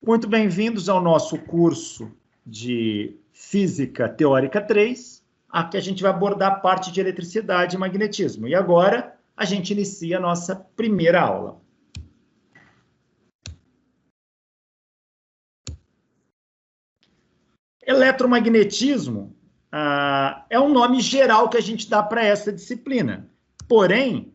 Muito bem-vindos ao nosso curso de Física Teórica 3, aqui a gente vai abordar a parte de eletricidade e magnetismo. E agora a gente inicia a nossa primeira aula. Eletromagnetismo é um nome geral que a gente dá para essa disciplina. Porém,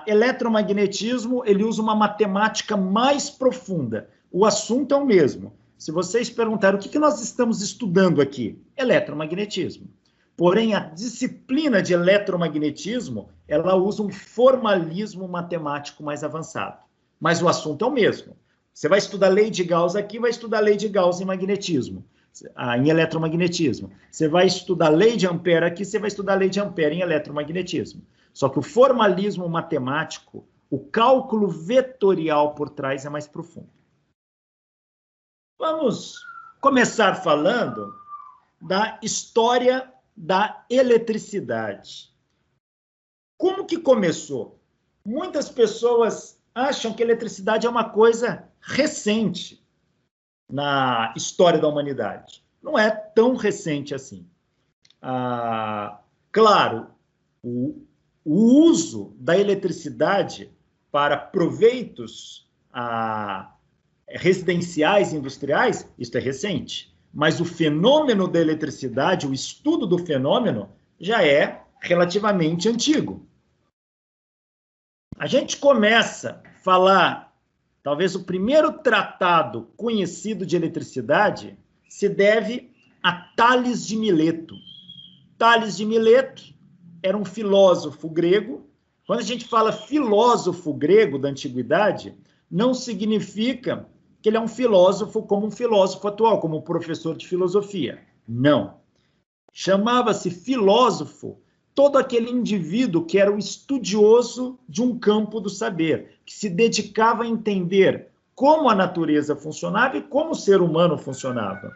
eletromagnetismo ele usa uma matemática mais profunda. O assunto é o mesmo. Se vocês perguntarem o que nós estamos estudando aqui, eletromagnetismo. Porém, a disciplina de eletromagnetismo, ela usa um formalismo matemático mais avançado. Mas o assunto é o mesmo. Você vai estudar lei de Gauss aqui, vai estudar lei de Gauss em magnetismo, em eletromagnetismo. Você vai estudar lei de Ampère aqui, você vai estudar lei de Ampère em eletromagnetismo. Só que o formalismo matemático, o cálculo vetorial por trás é mais profundo. Vamos começar falando da história da eletricidade. Como que começou? Muitas pessoas acham que a eletricidade é uma coisa recente na história da humanidade. Não é tão recente assim. Claro, o uso da eletricidade para proveitos residenciais e industriais, isso é recente. Mas o fenômeno da eletricidade, o estudo do fenômeno, já é relativamente antigo. A gente começa a falar, talvez o primeiro tratado conhecido de eletricidade se deve a Tales de Mileto. Tales de Mileto era um filósofo grego. Quando a gente fala filósofo grego da antiguidade, não significa que ele é um filósofo como um filósofo atual, como um professor de filosofia. Não. Chamava-se filósofo todo aquele indivíduo que era um estudioso de um campo do saber, que se dedicava a entender como a natureza funcionava e como o ser humano funcionava.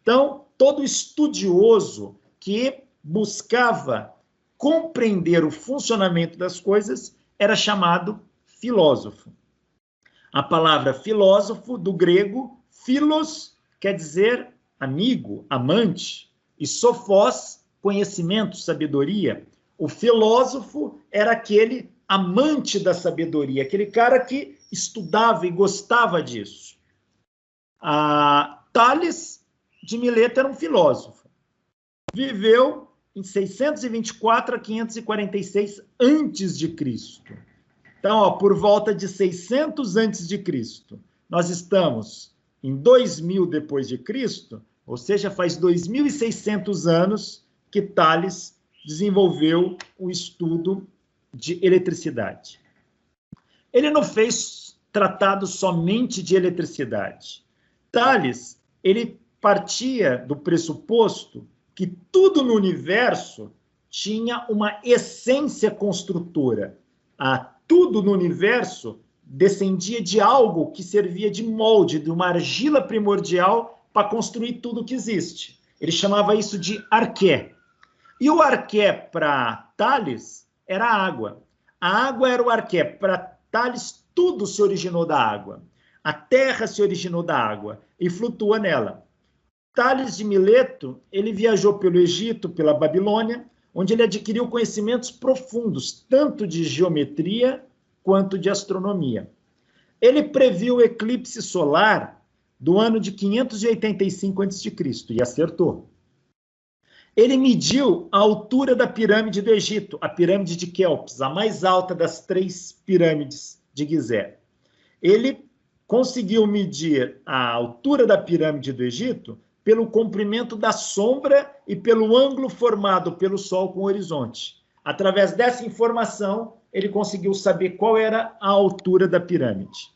Então, todo estudioso que buscava compreender o funcionamento das coisas era chamado filósofo. A palavra filósofo, do grego, philos, quer dizer amigo, amante, e sophos, conhecimento, sabedoria. O filósofo era aquele amante da sabedoria, aquele cara que estudava e gostava disso. Tales de Mileto era um filósofo. Viveu em 624 a 546 a.C. Então, por volta de 600 a.C., nós estamos em 2000 depois de Cristo, ou seja, faz 2.600 anos que Tales desenvolveu o estudo de eletricidade. Ele não fez tratado somente de eletricidade. Tales, ele partia do pressuposto que tudo no universo tinha uma essência construtora. Tudo no universo descendia de algo que servia de molde, de uma argila primordial para construir tudo que existe. Ele chamava isso de arqué. E o arqué para Tales era a água. A água era o arqué. Para Tales, tudo se originou da água. A terra se originou da água e flutua nela. Tales de Mileto, ele viajou pelo Egito, pela Babilônia, onde ele adquiriu conhecimentos profundos, tanto de geometria quanto de astronomia. Ele previu o eclipse solar do ano de 585 a.C. e acertou. Ele mediu a altura da pirâmide do Egito, a pirâmide de Quéops, a mais alta das 3 pirâmides de Gizé. Ele conseguiu medir a altura da pirâmide do Egito pelo comprimento da sombra e pelo ângulo formado pelo Sol com o horizonte. Através dessa informação, ele conseguiu saber qual era a altura da pirâmide.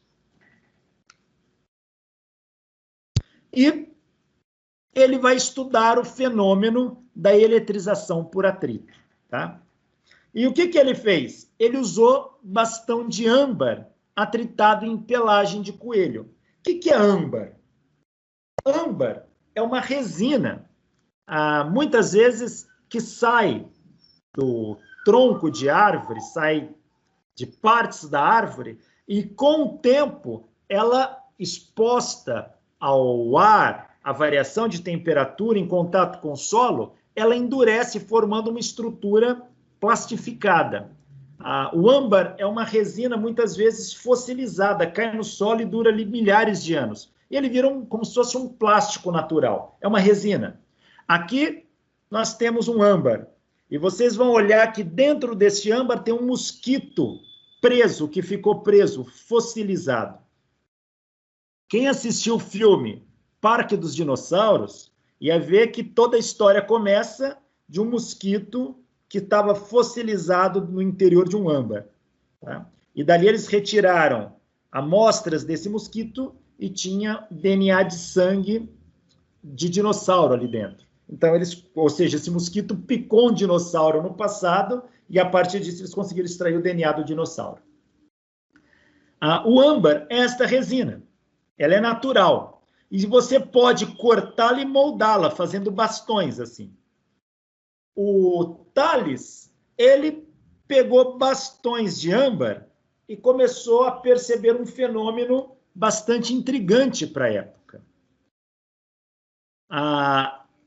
E ele vai estudar o fenômeno da eletrização por atrito. Tá? E o que ele fez? Ele usou bastão de âmbar atritado em pelagem de coelho. O que é âmbar? Âmbar é uma resina, muitas vezes, que sai do tronco de árvore, sai de partes da árvore, e com o tempo ela exposta ao ar, à variação de temperatura em contato com o solo, ela endurece, formando uma estrutura plastificada. O âmbar é uma resina, muitas vezes, fossilizada, cai no solo e dura ali milhares de anos. E ele vira como se fosse um plástico natural. É uma resina. Aqui nós temos um âmbar. E vocês vão olhar que dentro desse âmbar tem um mosquito preso, que ficou preso, fossilizado. Quem assistiu o filme Parque dos Dinossauros ia ver que toda a história começa de um mosquito que estava fossilizado no interior de um âmbar. Tá? E dali eles retiraram amostras desse mosquito e tinha DNA de sangue de dinossauro ali dentro. Então, ou seja, esse mosquito picou um dinossauro no passado e, a partir disso, eles conseguiram extrair o DNA do dinossauro. O âmbar é esta resina. Ela é natural. E você pode cortá-la e moldá-la, fazendo bastões assim. O Tales, ele pegou bastões de âmbar e começou a perceber um fenômeno bastante intrigante para a época.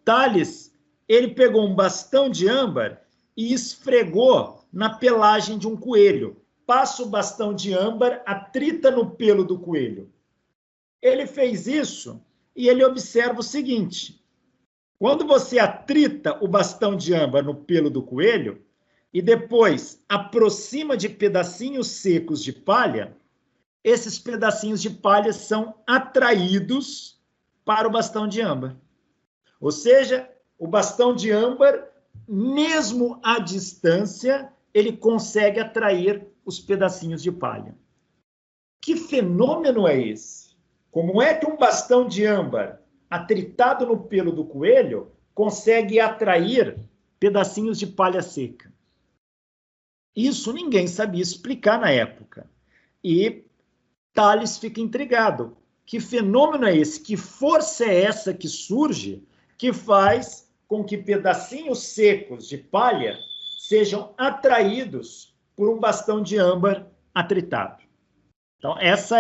Tales, ele pegou um bastão de âmbar e esfregou na pelagem de um coelho. Passa o bastão de âmbar, atrita no pelo do coelho. Ele fez isso e ele observa o seguinte: quando você atrita o bastão de âmbar no pelo do coelho e depois aproxima de pedacinhos secos de palha, esses pedacinhos de palha são atraídos para o bastão de âmbar. Ou seja, o bastão de âmbar, mesmo à distância, ele consegue atrair os pedacinhos de palha. Que fenômeno é esse? Como é que um bastão de âmbar atritado no pelo do coelho consegue atrair pedacinhos de palha seca? Isso ninguém sabia explicar na época. E Tales fica intrigado. Que fenômeno é esse? Que força é essa que surge que faz com que pedacinhos secos de palha sejam atraídos por um bastão de âmbar atritado? Então, essa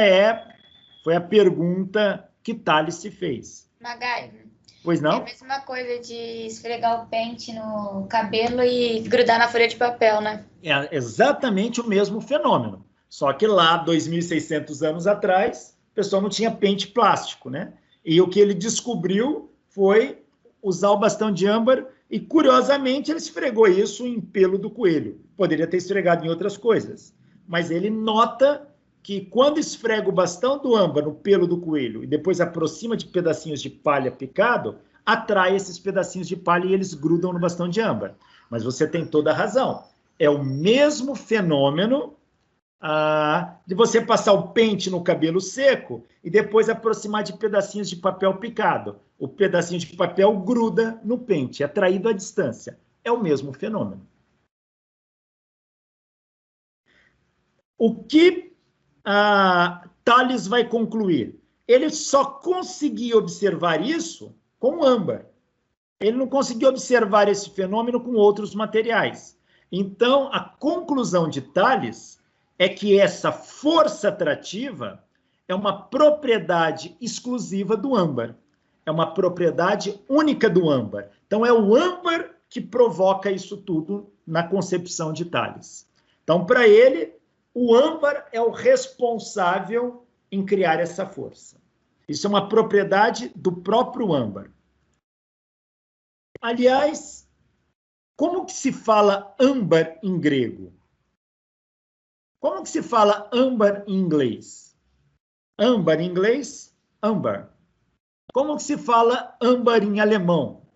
foi a pergunta que Tales se fez. MacGyver. Pois não? É a mesma coisa de esfregar o pente no cabelo e grudar na folha de papel, né? É exatamente o mesmo fenômeno. Só que lá, 2.600 anos atrás, o pessoal não tinha pente plástico, né? E o que ele descobriu foi usar o bastão de âmbar e, curiosamente, ele esfregou isso em pelo do coelho. Poderia ter esfregado em outras coisas. Mas ele nota que quando esfrega o bastão do âmbar no pelo do coelho e depois aproxima de pedacinhos de palha picado, atrai esses pedacinhos de palha e eles grudam no bastão de âmbar. Mas você tem toda a razão. É o mesmo fenômeno de você passar o pente no cabelo seco e depois aproximar de pedacinhos de papel picado. O pedacinho de papel gruda no pente, é atraído à distância. É o mesmo fenômeno. O que Tales vai concluir? Ele só conseguia observar isso com âmbar. Ele não conseguiu observar esse fenômeno com outros materiais. Então, a conclusão de Tales é que essa força atrativa é uma propriedade exclusiva do âmbar. É uma propriedade única do âmbar. Então, é o âmbar que provoca isso tudo na concepção de Tales. Então, para ele, o âmbar é o responsável em criar essa força. Isso é uma propriedade do próprio âmbar. Aliás, como que se fala âmbar em grego? Como que se fala âmbar em inglês? Âmbar em inglês, âmbar. Como que se fala âmbar em alemão?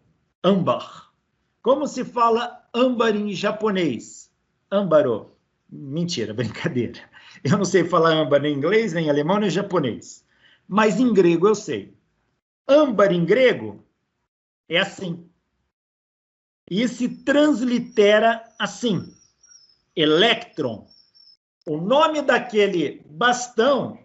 Âmbar. Como se fala âmbar em japonês? Âmbaro. Mentira, brincadeira. Eu não sei falar âmbar nem em inglês, nem em alemão, nem em japonês. Mas em grego eu sei. Âmbar em grego é assim. E se translitera assim. Electron. O nome daquele bastão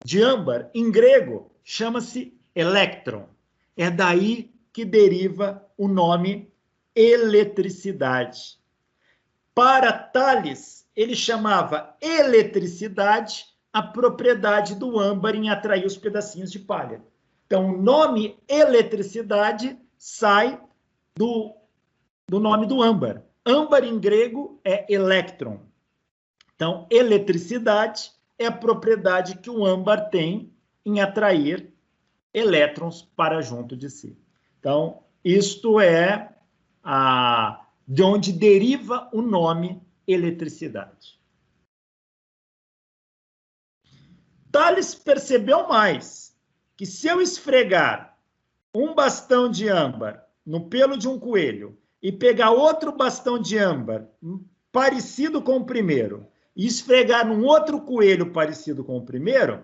de âmbar em grego chama-se electron. É daí que deriva o nome eletricidade. Para Tales, ele chamava eletricidade a propriedade do âmbar em atrair os pedacinhos de palha. Então, o nome eletricidade sai do nome do âmbar. Âmbar em grego é elétron. Então, eletricidade é a propriedade que o âmbar tem em atrair elétrons para junto de si. Então, isto é de onde deriva o nome eletricidade. Tales percebeu mais que se eu esfregar um bastão de âmbar no pelo de um coelho e pegar outro bastão de âmbar parecido com o primeiro e esfregar num outro coelho parecido com o primeiro,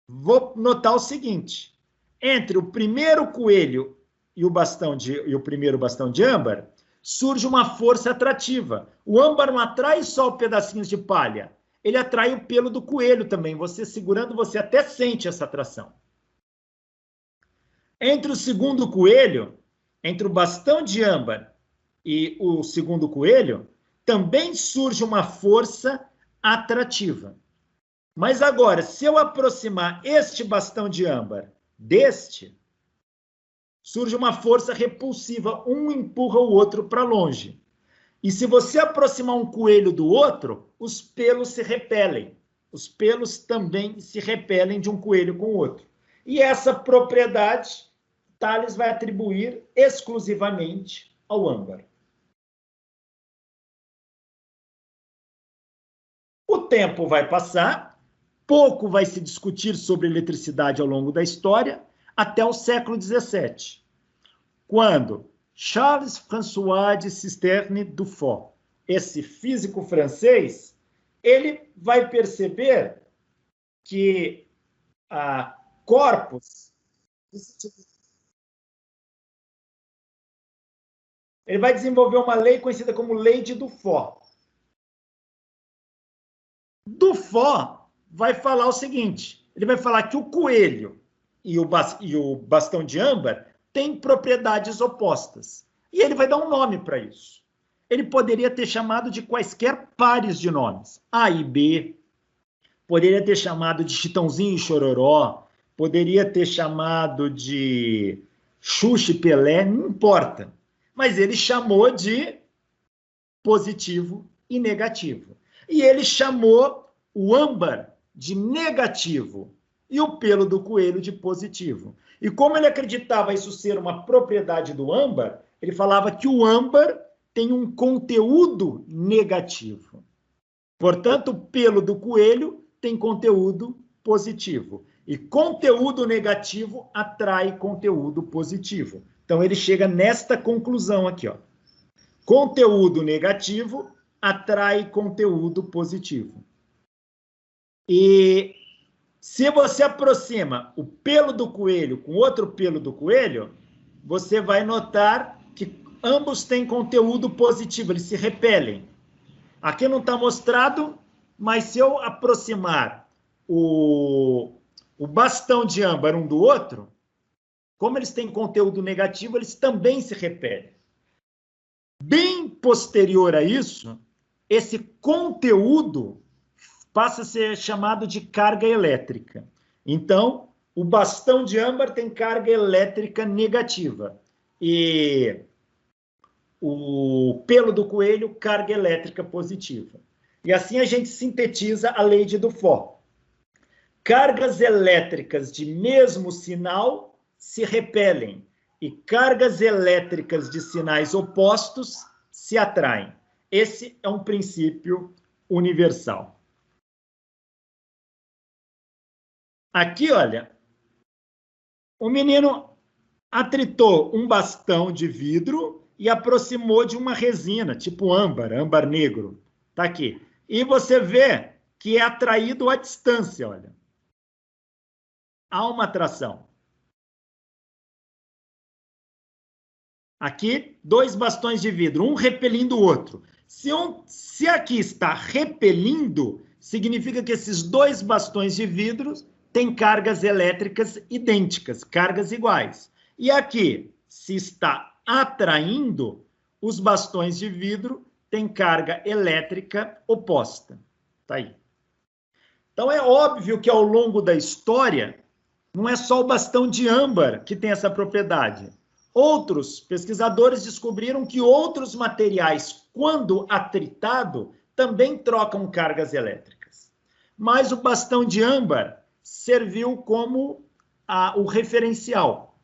vou notar o seguinte: entre o primeiro coelho e o primeiro bastão de âmbar, surge uma força atrativa. O âmbar não atrai só pedacinhos de palha, ele atrai o pelo do coelho também. Você segurando, você até sente essa atração. Entre o segundo coelho, entre o bastão de âmbar e o segundo coelho, também surge uma força atrativa. Mas agora, se eu aproximar este bastão de âmbar deste, surge uma força repulsiva, um empurra o outro para longe. E se você aproximar um coelho do outro, os pelos se repelem. Os pelos também se repelem de um coelho com o outro. E essa propriedade, Tales vai atribuir exclusivamente ao âmbar. O tempo vai passar, pouco vai se discutir sobre eletricidade ao longo da história, até o século XVII, quando Charles François de Cisterne-Dufaux, esse físico francês, ele vai perceber que corpos... Ele vai desenvolver uma lei conhecida como Lei de Dufaux. Dufaux vai falar o seguinte, ele vai falar que o coelho e o bastão de âmbar têm propriedades opostas. E ele vai dar um nome para isso. Ele poderia ter chamado de quaisquer pares de nomes. A e B, poderia ter chamado de Chitãozinho e Chororó, poderia ter chamado de Xuxa e Pelé, não importa. Mas ele chamou de positivo e negativo. E ele chamou o âmbar de negativo e o pelo do coelho de positivo. E como ele acreditava isso ser uma propriedade do âmbar, ele falava que o âmbar tem um conteúdo negativo. Portanto, o pelo do coelho tem conteúdo positivo. E conteúdo negativo atrai conteúdo positivo. Então, ele chega nesta conclusão aqui, ó. Conteúdo negativo atrai conteúdo positivo. E se você aproxima o pelo do coelho com outro pelo do coelho, você vai notar que ambos têm conteúdo positivo, eles se repelem. Aqui não está mostrado, mas se eu aproximar o bastão de âmbar um do outro, como eles têm conteúdo negativo, eles também se repelem. Bem posterior a isso, esse conteúdo passa a ser chamado de carga elétrica. Então, o bastão de âmbar tem carga elétrica negativa e o pelo do coelho, carga elétrica positiva. E assim a gente sintetiza a lei de Dufaux. Cargas elétricas de mesmo sinal se repelem e cargas elétricas de sinais opostos se atraem. Esse é um princípio universal. Aqui, olha, o menino atritou um bastão de vidro e aproximou de uma resina, tipo âmbar negro. Tá aqui. E você vê que é atraído à distância, olha. Há uma atração. Aqui, dois bastões de vidro, um repelindo o outro. Se aqui está repelindo, significa que esses dois bastões de vidro têm cargas elétricas idênticas, cargas iguais. E aqui, se está atraindo, os bastões de vidro têm carga elétrica oposta. Tá aí. Então, é óbvio que ao longo da história, não é só o bastão de âmbar que tem essa propriedade. Outros pesquisadores descobriram que outros materiais, quando atritado, também trocam cargas elétricas. Mas o bastão de âmbar serviu como o referencial.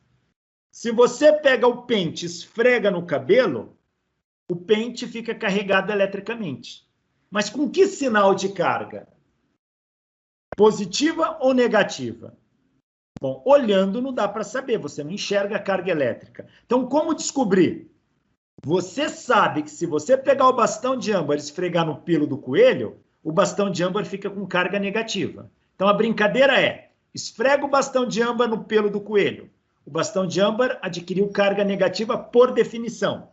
Se você pega o pente e esfrega no cabelo, o pente fica carregado eletricamente. Mas com que sinal de carga? Positiva ou negativa? Bom, olhando não dá para saber, você não enxerga a carga elétrica. Então, como descobrir? Você sabe que se você pegar o bastão de âmbar e esfregar no pelo do coelho, o bastão de âmbar fica com carga negativa. Então, a brincadeira é, esfrega o bastão de âmbar no pelo do coelho. O bastão de âmbar adquiriu carga negativa por definição.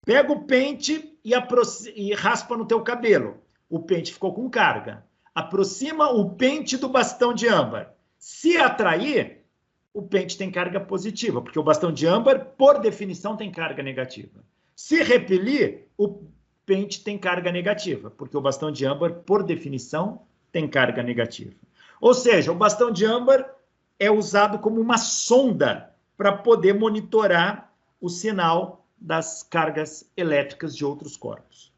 Pega o pente e raspa no teu cabelo. O pente ficou com carga. Aproxima o pente do bastão de âmbar. Se atrair, o pente tem carga positiva, porque o bastão de âmbar, por definição, tem carga negativa. Se repelir, o pente tem carga negativa, porque o bastão de âmbar, por definição, tem carga negativa. Ou seja, o bastão de âmbar é usado como uma sonda para poder monitorar o sinal das cargas elétricas de outros corpos.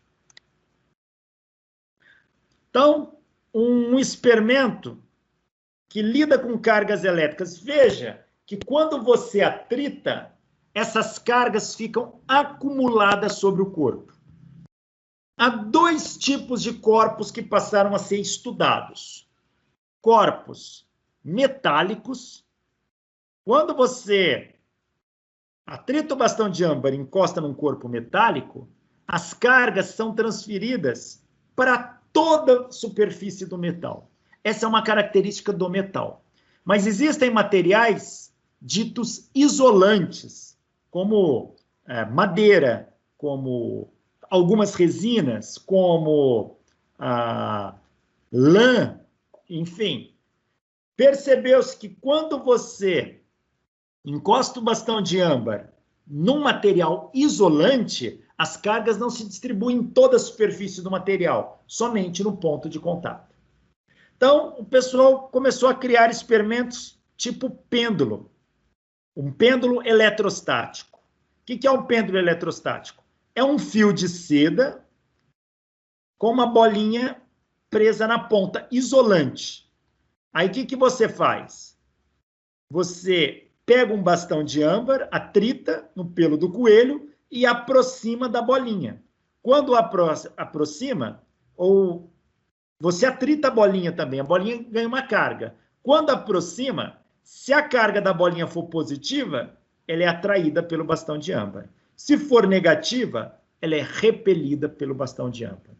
Então, um experimento que lida com cargas elétricas. Veja que quando você atrita, essas cargas ficam acumuladas sobre o corpo. Há dois tipos de corpos que passaram a ser estudados. Corpos metálicos. Quando você atrita o bastão de âmbar e encosta num corpo metálico, as cargas são transferidas para toda a superfície do metal. Essa é uma característica do metal. Mas existem materiais ditos isolantes, como madeira, como algumas resinas, como lã, enfim. Percebeu-se que quando você encosta o bastão de âmbar num material isolante, as cargas não se distribuem em toda a superfície do material, somente no ponto de contato. Então, o pessoal começou a criar experimentos tipo pêndulo, um pêndulo eletrostático. O que é um pêndulo eletrostático? É um fio de seda com uma bolinha presa na ponta, isolante. Aí, o que você faz? Você pega um bastão de âmbar, atrita no pelo do coelho e aproxima da bolinha. Quando aproxima, ou você atrita a bolinha também, a bolinha ganha uma carga. Quando aproxima, se a carga da bolinha for positiva, ela é atraída pelo bastão de âmbar. Se for negativa, ela é repelida pelo bastão de âmbar.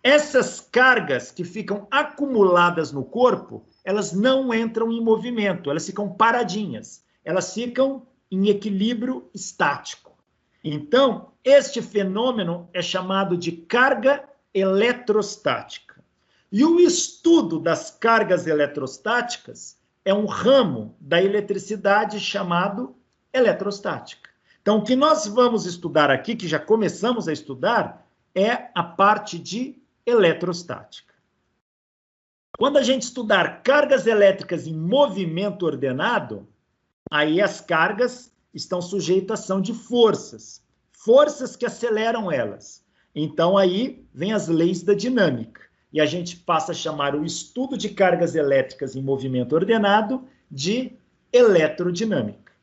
Essas cargas que ficam acumuladas no corpo, elas não entram em movimento, elas ficam paradinhas, elas ficam em equilíbrio estático. Então, este fenômeno é chamado de carga eletrostática. E o estudo das cargas eletrostáticas é um ramo da eletricidade chamado eletrostática. Então, o que nós vamos estudar aqui, que já começamos a estudar, é a parte de eletrostática. Quando a gente estudar cargas elétricas em movimento ordenado, aí as cargas estão sujeitas à ação de forças, forças que aceleram elas. Então, aí vem as leis da dinâmica. E a gente passa a chamar o estudo de cargas elétricas em movimento ordenado de eletrodinâmica.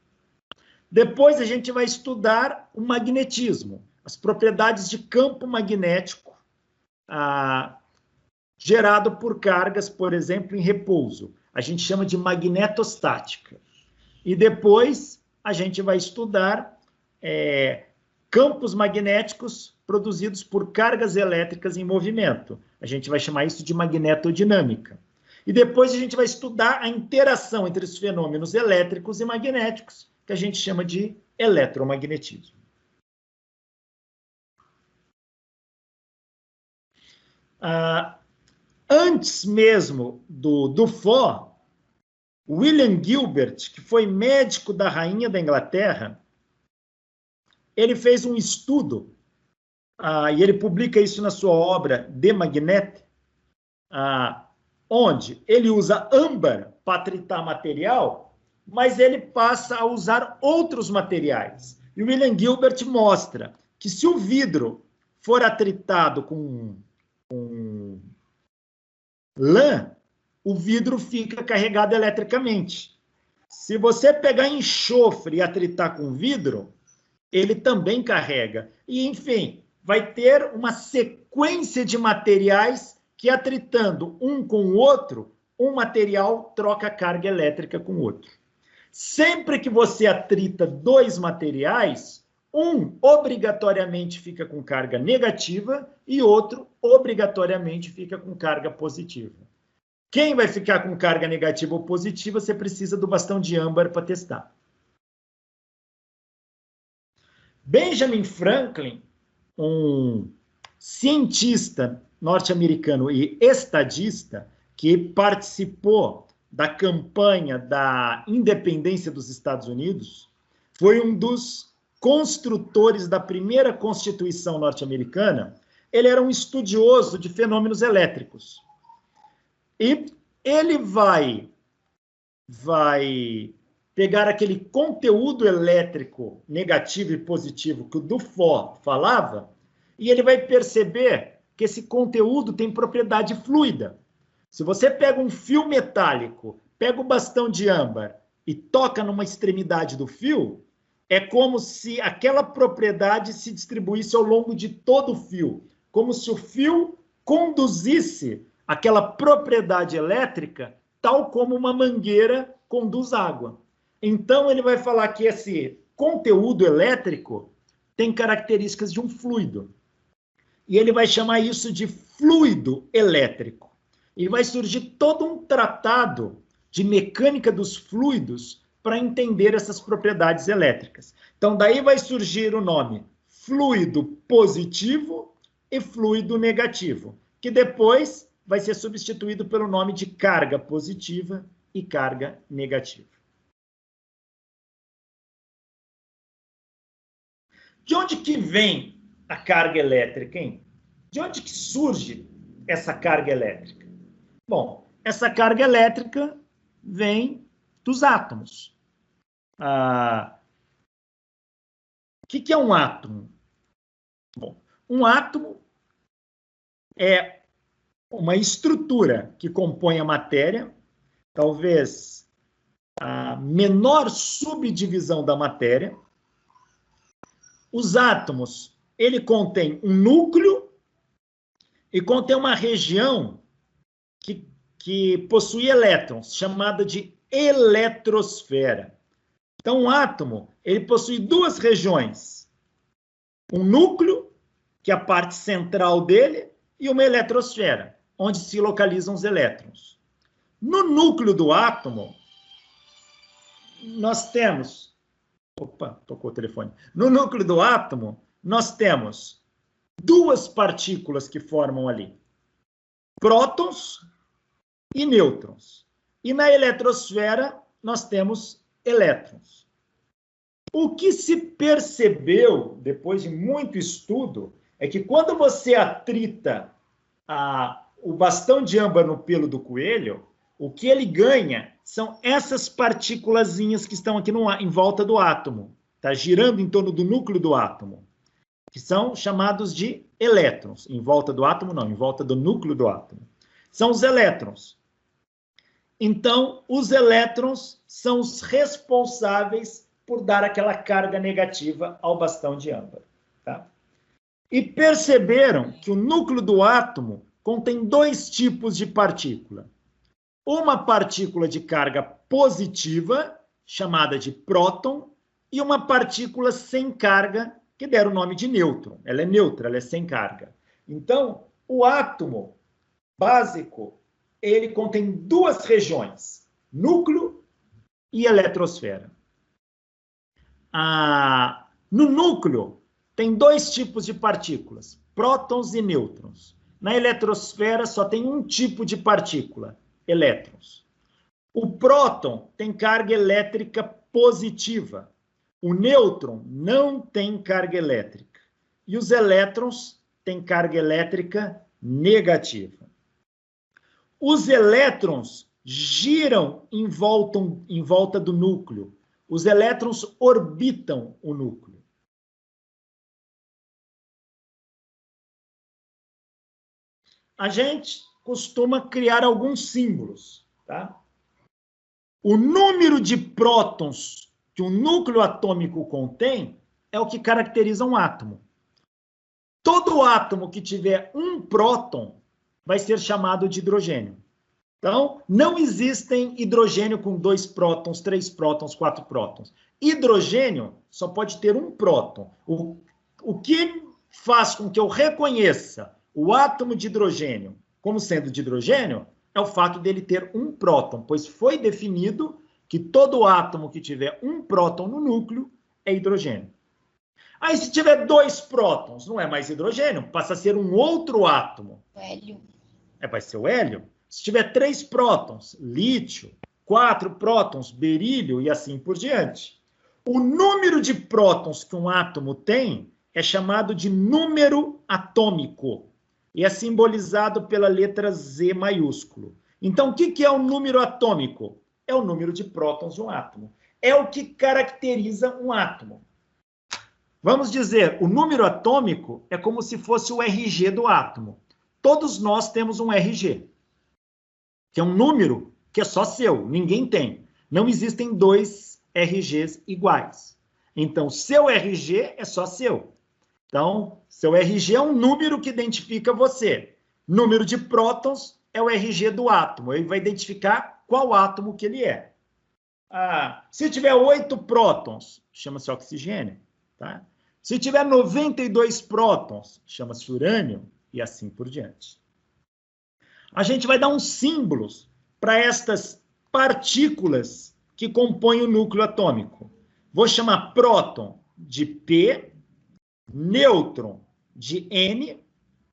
Depois a gente vai estudar o magnetismo, as propriedades de campo magnético gerado por cargas, por exemplo, em repouso. A gente chama de magnetostática. E depois a gente vai estudar campos magnéticos produzidos por cargas elétricas em movimento. A gente vai chamar isso de magnetodinâmica. E depois a gente vai estudar a interação entre os fenômenos elétricos e magnéticos, que a gente chama de eletromagnetismo. Antes mesmo do Dufour, William Gilbert, que foi médico da rainha da Inglaterra, ele fez um estudo, e ele publica isso na sua obra De Magnete, onde ele usa âmbar para tritar material, mas ele passa a usar outros materiais. E o William Gilbert mostra que se o vidro for atritado com lã, o vidro fica carregado eletricamente. Se você pegar enxofre e atritar com vidro, ele também carrega. E, enfim, vai ter uma sequência de materiais que, atritando um com o outro, um material troca carga elétrica com o outro. Sempre que você atrita dois materiais, um obrigatoriamente fica com carga negativa e outro obrigatoriamente fica com carga positiva. Quem vai ficar com carga negativa ou positiva, você precisa do bastão de âmbar para testar. Benjamin Franklin, um cientista norte-americano e estadista que participou da campanha da independência dos Estados Unidos, foi um dos construtores da primeira Constituição norte-americana. Ele era um estudioso de fenômenos elétricos. E ele vai pegar aquele conteúdo elétrico negativo e positivo que o Dufour falava, e ele vai perceber que esse conteúdo tem propriedade fluida. Se você pega um fio metálico, pega o bastão de âmbar e toca numa extremidade do fio, é como se aquela propriedade se distribuísse ao longo de todo o fio, como se o fio conduzisse aquela propriedade elétrica, tal como uma mangueira conduz água. Então, ele vai falar que esse conteúdo elétrico tem características de um fluido. E ele vai chamar isso de fluido elétrico. E vai surgir todo um tratado de mecânica dos fluidos para entender essas propriedades elétricas. Então, daí vai surgir o nome fluido positivo e fluido negativo, que depois vai ser substituído pelo nome de carga positiva e carga negativa. De onde que vem a carga elétrica, hein? De onde que surge essa carga elétrica? Bom, essa carga elétrica vem dos átomos. O que é um átomo? Bom, um átomo é uma estrutura que compõe a matéria, talvez a menor subdivisão da matéria. Os átomos, ele contém um núcleo e contém uma região que possui elétrons, chamada de eletrosfera. Então, um átomo, ele possui duas regiões. Um núcleo, que é a parte central dele, e uma eletrosfera, onde se localizam os elétrons. No núcleo do átomo, nós temos... Opa, tocou o telefone. No núcleo do átomo, nós temos duas partículas que formam ali. Prótons e nêutrons. E na eletrosfera, nós temos elétrons. O que se percebeu, depois de muito estudo, é que quando você atrita o bastão de âmbar no pelo do coelho, o que ele ganha são essas partículazinhas que estão aqui em volta do átomo, tá? Girando em torno do núcleo do átomo, que são chamados de elétrons. Em volta do átomo, não, em volta do núcleo do átomo. São os elétrons. Então, os elétrons são os responsáveis por dar aquela carga negativa ao bastão de âmbar, tá? E perceberam que o núcleo do átomo contém dois tipos de partícula. Uma partícula de carga positiva, chamada de próton, e uma partícula sem carga, que deram o nome de nêutron. Ela é neutra, ela é sem carga. Então, o átomo básico, ele contém duas regiões, núcleo e eletrosfera. No núcleo, tem dois tipos de partículas, prótons e nêutrons. Na eletrosfera, só tem um tipo de partícula, elétrons. O próton tem carga elétrica positiva. O nêutron não tem carga elétrica. E os elétrons têm carga elétrica negativa. Os elétrons giram em volta do núcleo. Os elétrons orbitam o núcleo. A gente costuma criar alguns símbolos, tá? O número de prótons que um núcleo atômico contém é o que caracteriza um átomo. Todo átomo que tiver um próton vai ser chamado de hidrogênio. Então, não existem hidrogênio com 2 prótons, 3 prótons, 4 prótons. Hidrogênio só pode ter um próton. O que faz com que eu reconheça o átomo de hidrogênio como sendo de hidrogênio é o fato dele ter um próton, pois foi definido que todo átomo que tiver um próton no núcleo é hidrogênio. Aí, se tiver 2 prótons, não é mais hidrogênio, passa a ser um outro átomo. Hélio. Vai ser o hélio. Se tiver 3 prótons, lítio, 4 prótons, berílio e assim por diante. O número de prótons que um átomo tem é chamado de número atômico e é simbolizado pela letra Z maiúsculo. Então, o que é o número atômico? É o número de prótons de um átomo. É o que caracteriza um átomo. Vamos dizer, o número atômico é como se fosse o RG do átomo. Todos nós temos um RG, que é um número que é só seu, ninguém tem. Não existem 2 RGs iguais. Então, seu RG é só seu. Então, seu RG é um número que identifica você. Número de prótons é o RG do átomo. Ele vai identificar qual átomo que ele é. Se tiver 8 prótons, chama-se oxigênio. Tá? Se tiver 92 prótons, chama-se urânio, e assim por diante. A gente vai dar uns símbolos para estas partículas que compõem o núcleo atômico. Vou chamar próton de P, nêutron de N,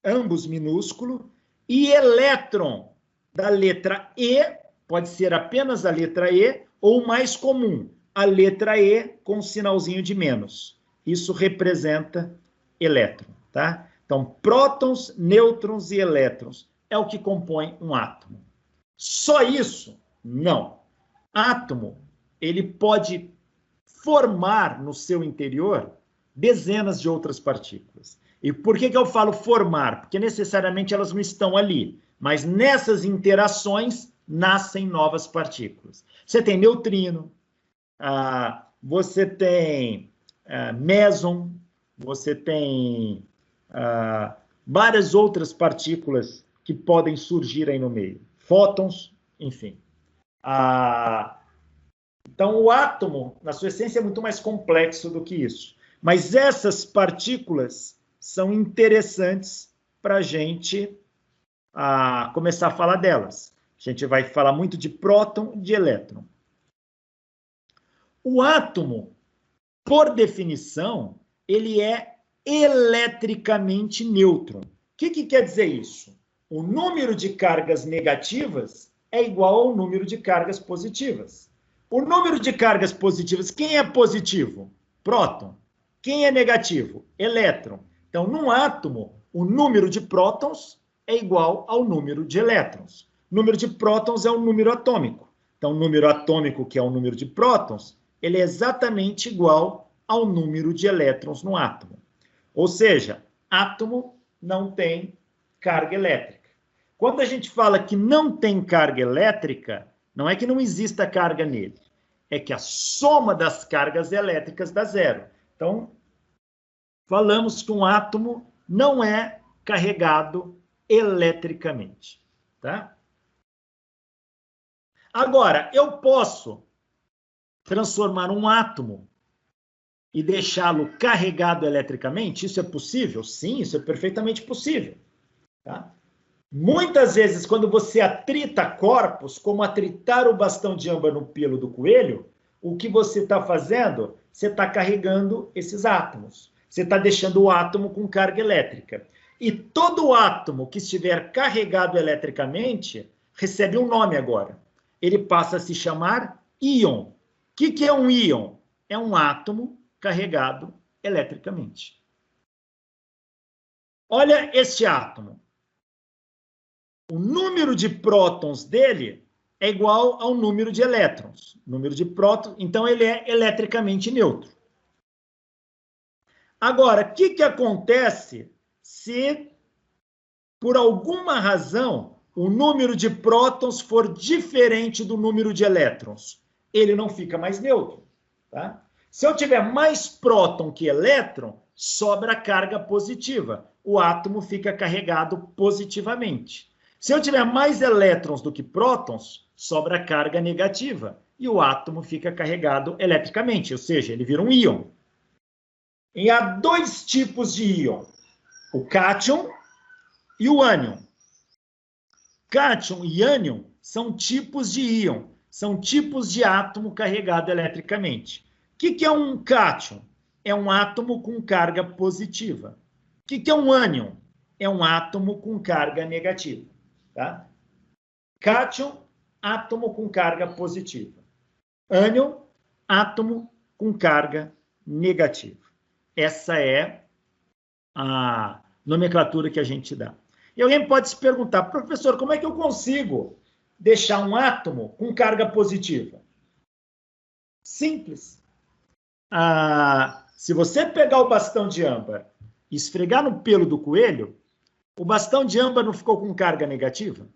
ambos minúsculo, e elétron da letra E, pode ser apenas a letra E, ou mais comum, a letra E com sinalzinho de menos. Isso representa elétron, tá? Então, prótons, nêutrons e elétrons é o que compõe um átomo. Só isso? Não. Átomo, ele pode formar no seu interior dezenas de outras partículas. E por que eu falo formar? Porque necessariamente elas não estão ali, mas nessas interações nascem novas partículas. Você tem neutrino, você tem meson, você tem várias outras partículas que podem surgir aí no meio. Fótons, enfim. Então, o átomo, na sua essência, é muito mais complexo do que isso. Mas essas partículas são interessantes para a gente começar a falar delas. A gente vai falar muito de próton e de elétron. O átomo, por definição, ele é eletricamente nêutron. O que quer dizer isso? O número de cargas negativas é igual ao número de cargas positivas. O número de cargas positivas, quem é positivo? Próton. Quem é negativo? Elétron. Então, num átomo, o número de prótons é igual ao número de elétrons. O número de prótons é um número atômico. Então, o número atômico, que é o número de prótons, ele é exatamente igual ao número de elétrons no átomo. Ou seja, átomo não tem carga elétrica. Quando a gente fala que não tem carga elétrica, não é que não exista carga nele, é que a soma das cargas elétricas dá zero. Então, falamos que um átomo não é carregado eletricamente. Tá? Agora, eu posso transformar um átomo e deixá-lo carregado eletricamente? Isso é possível? Sim, isso é perfeitamente possível. Tá? Muitas vezes, quando você atrita corpos, como atritar o bastão de âmbar no pelo do coelho, o que você está fazendo? Você está carregando esses átomos. Você está deixando o átomo com carga elétrica. E todo átomo que estiver carregado eletricamente recebe um nome agora. Ele passa a se chamar íon. O que é um íon? É um átomo carregado eletricamente. Olha este átomo. o número de prótons dele é igual ao número de elétrons. Número de prótons, então ele é eletricamente neutro. Agora, o que acontece se, por alguma razão, o número de prótons for diferente do número de elétrons? Ele não fica mais neutro. Tá? Se eu tiver mais próton que elétron, sobra carga positiva. O átomo fica carregado positivamente. Se eu tiver mais elétrons do que prótons, sobra carga negativa. E o átomo fica carregado eletricamente, ou seja, ele vira um íon. E há dois tipos de íon, o cátion e o ânion. Cátion e ânion são tipos de íon, são tipos de átomo carregado eletricamente. O que é um cátion? É um átomo com carga positiva. O que é um ânion? É um átomo com carga negativa. Tá? Cátion, átomo com carga positiva. Ânion, átomo com carga negativa. Essa é a nomenclatura que a gente dá. E alguém pode se perguntar, professor, como é que eu consigo deixar um átomo com carga positiva? Simples. Se você pegar o bastão de âmbar e esfregar no pelo do coelho, o bastão de âmbar não ficou com carga negativa?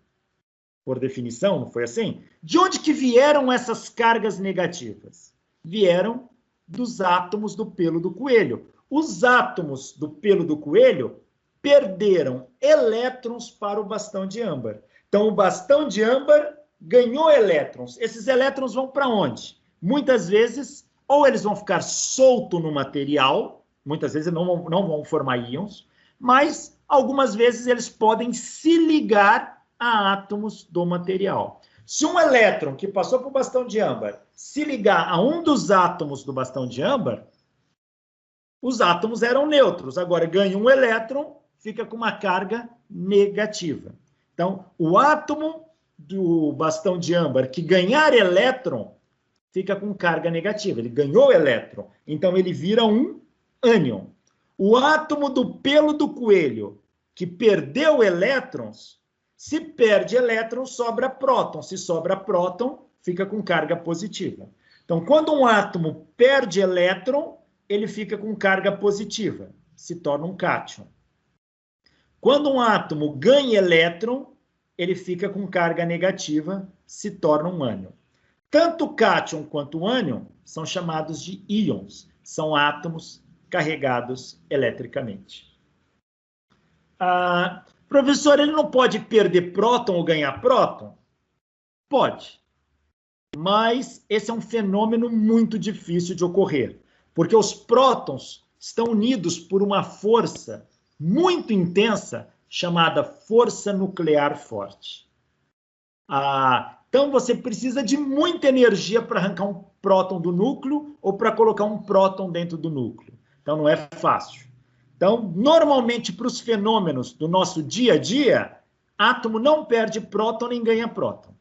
Por definição, não foi assim? De onde que vieram essas cargas negativas? Vieram dos átomos do pelo do coelho. Os átomos do pelo do coelho perderam elétrons para o bastão de âmbar. Então, o bastão de âmbar ganhou elétrons. Esses elétrons vão para onde? Muitas vezes, ou eles vão ficar soltos no material, muitas vezes não vão formar íons, mas algumas vezes eles podem se ligar a átomos do material. Se um elétron que passou para o bastão de âmbar se ligar a um dos átomos do bastão de âmbar, os átomos eram neutros. Agora, ganha um elétron, fica com uma carga negativa. Então, o átomo do bastão de âmbar que ganhar elétron, fica com carga negativa. Ele ganhou elétron, então ele vira um ânion. O átomo do pelo do coelho que perdeu elétrons, se perde elétron, sobra próton. Se sobra próton, fica com carga positiva. Então, quando um átomo perde elétron, ele fica com carga positiva, se torna um cátion. Quando um átomo ganha elétron, ele fica com carga negativa, se torna um ânion. Tanto o cátion quanto o ânion são chamados de íons, são átomos carregados eletricamente. Professor, ele não pode perder próton ou ganhar próton? Pode. Mas esse é um fenômeno muito difícil de ocorrer, porque os prótons estão unidos por uma força muito intensa chamada força nuclear forte. Então você precisa de muita energia para arrancar um próton do núcleo ou para colocar um próton dentro do núcleo. Então não é fácil. Então, normalmente, para os fenômenos do nosso dia a dia, átomo não perde próton nem ganha próton.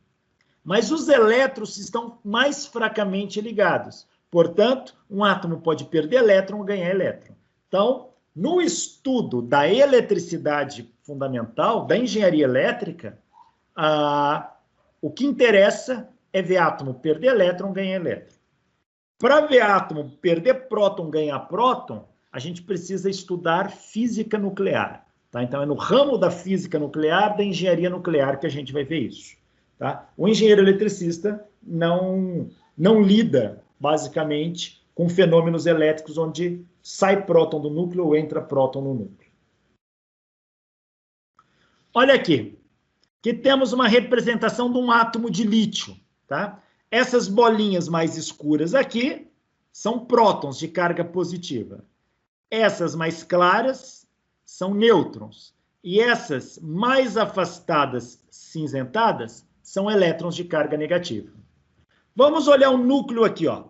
Mas os elétrons estão mais fracamente ligados. Portanto, um átomo pode perder elétron ou ganhar elétron. Então, no estudo da eletricidade fundamental, da engenharia elétrica, o que interessa é ver átomo perder elétron, ganhar elétron. Para ver átomo perder próton, ganhar próton, a gente precisa estudar física nuclear. Tá? Então, é no ramo da física nuclear, da engenharia nuclear, que a gente vai ver isso. Tá? O engenheiro eletricista não lida, basicamente, com fenômenos elétricos onde sai próton do núcleo ou entra próton no núcleo. Olha aqui. Aqui temos uma representação de um átomo de lítio. Tá? Essas bolinhas mais escuras aqui são prótons de carga positiva. Essas mais claras são nêutrons. E essas mais afastadas, cinzentadas, são elétrons de carga negativa. Vamos olhar o núcleo aqui. Ó.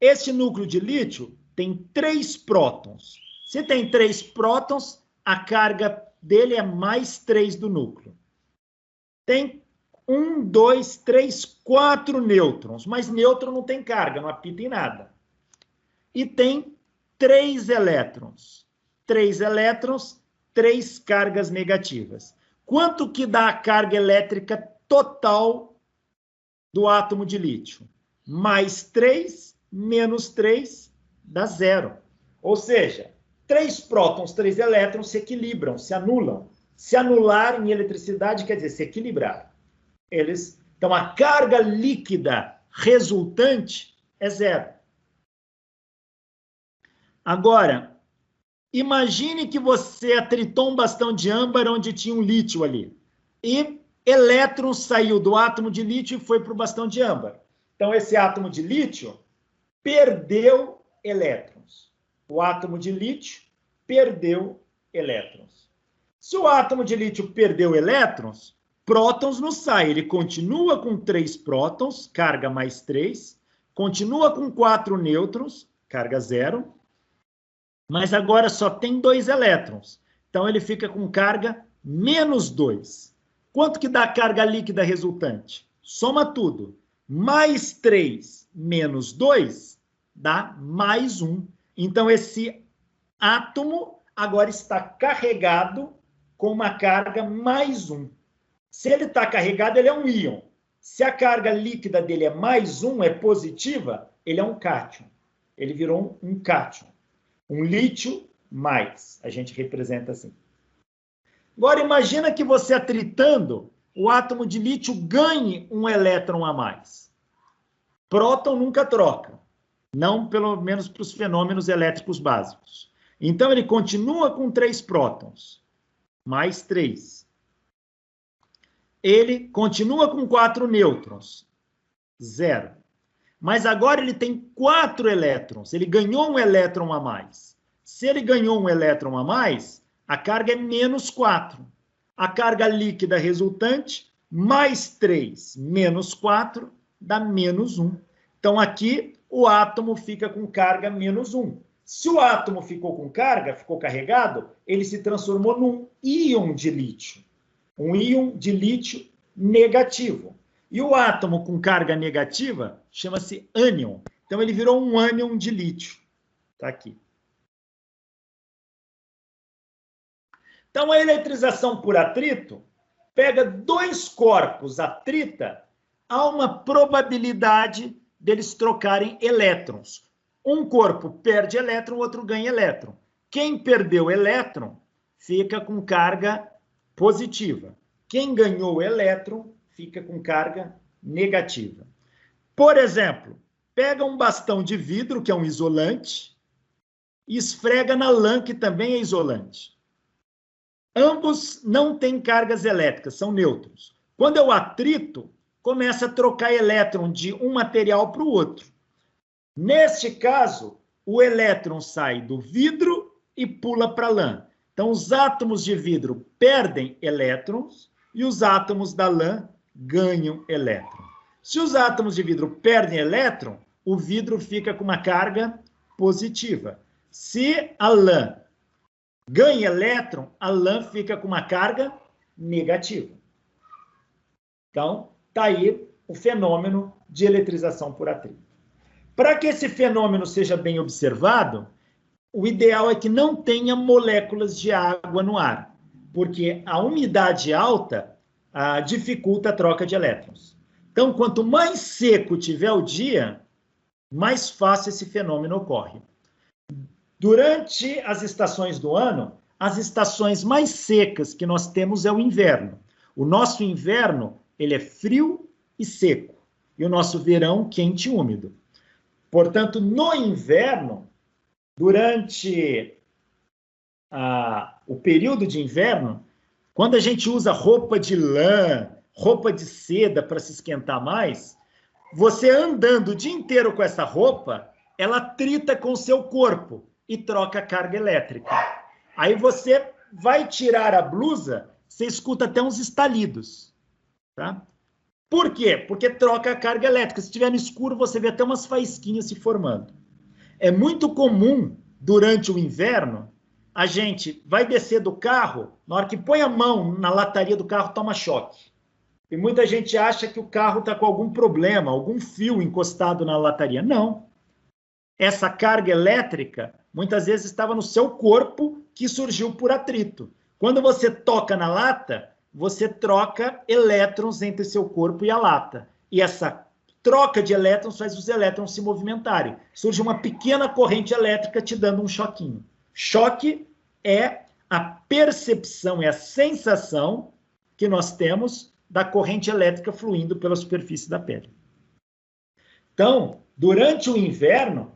Este núcleo de lítio tem 3 prótons. Se tem 3 prótons, a carga dele é mais 3 do núcleo. Tem 1, 2, 3, 4 nêutrons. Mas nêutron não tem carga, não apita em nada. E tem 3 elétrons. 3 elétrons, 3 cargas negativas. Quanto que dá a carga elétrica total do átomo de lítio? Mais 3, menos 3, dá 0. Ou seja, 3 prótons, 3 elétrons se equilibram, se anulam. Se anular em eletricidade quer dizer se equilibrar. Então, a carga líquida resultante é 0. Agora, imagine que você atritou um bastão de âmbar onde tinha um lítio ali. E elétron saiu do átomo de lítio e foi para o bastão de âmbar. Então, esse átomo de lítio perdeu elétrons. O átomo de lítio perdeu elétrons. Se o átomo de lítio perdeu elétrons, prótons não saem. Ele continua com 3 prótons, carga mais 3, continua com 4 nêutrons, carga 0, mas agora só tem 2 elétrons. Então, ele fica com carga menos 2. Quanto que dá a carga líquida resultante? Soma tudo. Mais 3 menos 2 dá mais 1. Então, esse átomo agora está carregado com uma carga mais 1. Se ele está carregado, ele é um íon. Se a carga líquida dele é mais 1, é positiva, ele é um cátion. Ele virou um cátion. Um lítio mais. A gente representa assim. Agora, imagina que você atritando, o átomo de lítio ganhe um elétron a mais. Próton nunca troca. Não, pelo menos para os fenômenos elétricos básicos. Então, ele continua com 3 prótons. Mais 3. Ele continua com 4 nêutrons. 0. Mas agora ele tem 4 elétrons. Ele ganhou um elétron a mais. Se ele ganhou um elétron a mais, a carga é menos 4. A carga líquida resultante, mais 3 menos 4, dá menos 1. Então, aqui, o átomo fica com carga menos 1. Se o átomo ficou com carga, ficou carregado, ele se transformou num íon de lítio. Um íon de lítio negativo. E o átomo com carga negativa chama-se ânion. Então, ele virou um ânion de lítio. Está aqui. Então, a eletrização por atrito pega 2 corpos atrita, há uma probabilidade deles trocarem elétrons. Um corpo perde elétron, o outro ganha elétron. Quem perdeu elétron fica com carga positiva. Quem ganhou elétron fica com carga negativa. Por exemplo, pega um bastão de vidro, que é um isolante, e esfrega na lã, que também é isolante. Ambos não têm cargas elétricas, são nêutrons. Quando eu atrito, começa a trocar elétron de um material para o outro. Neste caso, o elétron sai do vidro e pula para a lã. Então, os átomos de vidro perdem elétrons e os átomos da lã ganham elétron. Se os átomos de vidro perdem elétron, o vidro fica com uma carga positiva. Se a lã ganha elétron, a lã fica com uma carga negativa. Então, está aí o fenômeno de eletrização por atrito. Para que esse fenômeno seja bem observado, o ideal é que não tenha moléculas de água no ar, porque a umidade alta dificulta a troca de elétrons. Então, quanto mais seco tiver o dia, mais fácil esse fenômeno ocorre. Durante as estações do ano, as estações mais secas que nós temos é o inverno. O nosso inverno, ele é frio e seco, e o nosso verão quente e úmido. Portanto, no inverno, durante o período de inverno, quando a gente usa roupa de lã, roupa de seda para se esquentar mais, você andando o dia inteiro com essa roupa, ela trita com o seu corpo e troca carga elétrica. Aí você vai tirar a blusa, você escuta até uns estalidos. Tá? Por quê? Porque troca a carga elétrica. Se estiver no escuro, você vê até umas faísquinhas se formando. É muito comum, durante o inverno, a gente vai descer do carro, na hora que põe a mão na lataria do carro, toma choque. E muita gente acha que o carro está com algum problema, algum fio encostado na lataria. Não. Essa carga elétrica, muitas vezes, estava no seu corpo, que surgiu por atrito. Quando você toca na lata, você troca elétrons entre seu corpo e a lata. E essa troca de elétrons faz os elétrons se movimentarem. Surge uma pequena corrente elétrica te dando um choquinho. Choque é a percepção, é a sensação que nós temos da corrente elétrica fluindo pela superfície da pele. Então, durante o inverno,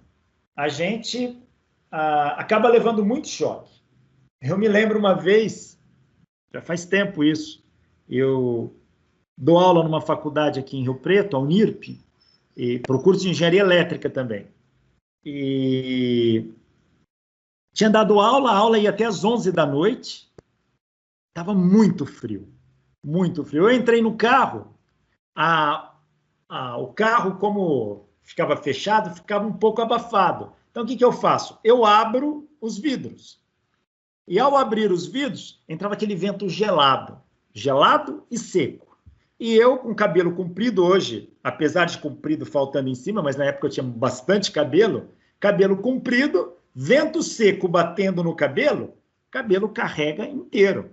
a gente acaba levando muito choque. Eu me lembro uma vez, já faz tempo isso, eu dou aula numa faculdade aqui em Rio Preto, a Unirp, para o curso de engenharia elétrica também. E tinha dado aula, a aula ia até às 11 da noite, estava muito frio, muito frio. Eu entrei no carro, o carro, como ficava fechado, ficava um pouco abafado. Então, o que eu faço? Eu abro os vidros. E ao abrir os vidros, entrava aquele vento gelado e seco. E eu, com cabelo comprido hoje, apesar de comprido faltando em cima, mas na época eu tinha bastante cabelo comprido, vento seco batendo no cabelo carrega inteiro.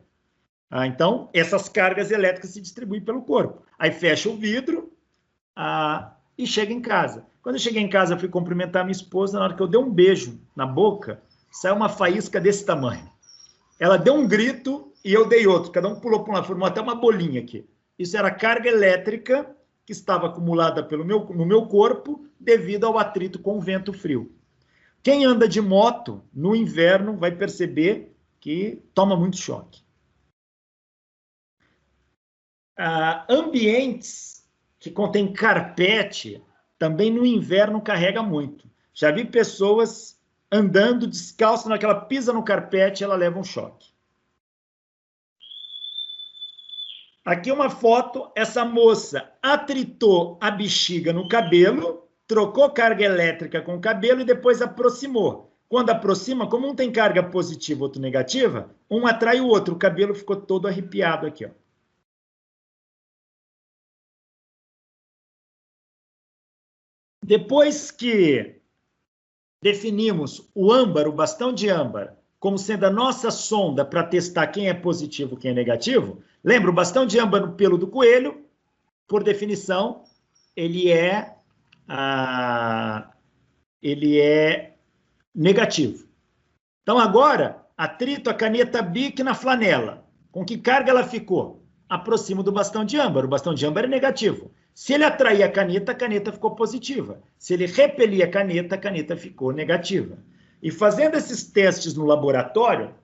Então, essas cargas elétricas se distribuem pelo corpo. Aí fecha o vidro e chega em casa. Quando eu cheguei em casa, eu fui cumprimentar minha esposa, na hora que eu dei um beijo na boca, saiu uma faísca desse tamanho. Ela deu um grito e eu dei outro. Cada um pulou para um lado, formou até uma bolinha aqui. Isso era carga elétrica que estava acumulada no meu corpo devido ao atrito com o vento frio. Quem anda de moto no inverno vai perceber que toma muito choque. Ambientes que contêm carpete também no inverno carrega muito. Já vi pessoas andando descalço, naquela pisa no carpete, ela leva um choque. Aqui uma foto, essa moça atritou a bexiga no cabelo, trocou carga elétrica com o cabelo e depois aproximou. Quando aproxima, como um tem carga positiva, outro negativa, um atrai o outro, o cabelo ficou todo arrepiado aqui, ó. Depois que definimos o âmbar, o bastão de âmbar, como sendo a nossa sonda para testar quem é positivo e quem é negativo, lembra, o bastão de âmbar no pelo do coelho, por definição, ele é negativo. Então, agora, atrito a caneta Bic na flanela. Com que carga ela ficou? Aproximo do bastão de âmbar. O bastão de âmbar é negativo. Se ele atrair a caneta ficou positiva. Se ele repelir a caneta ficou negativa. E fazendo esses testes no laboratório,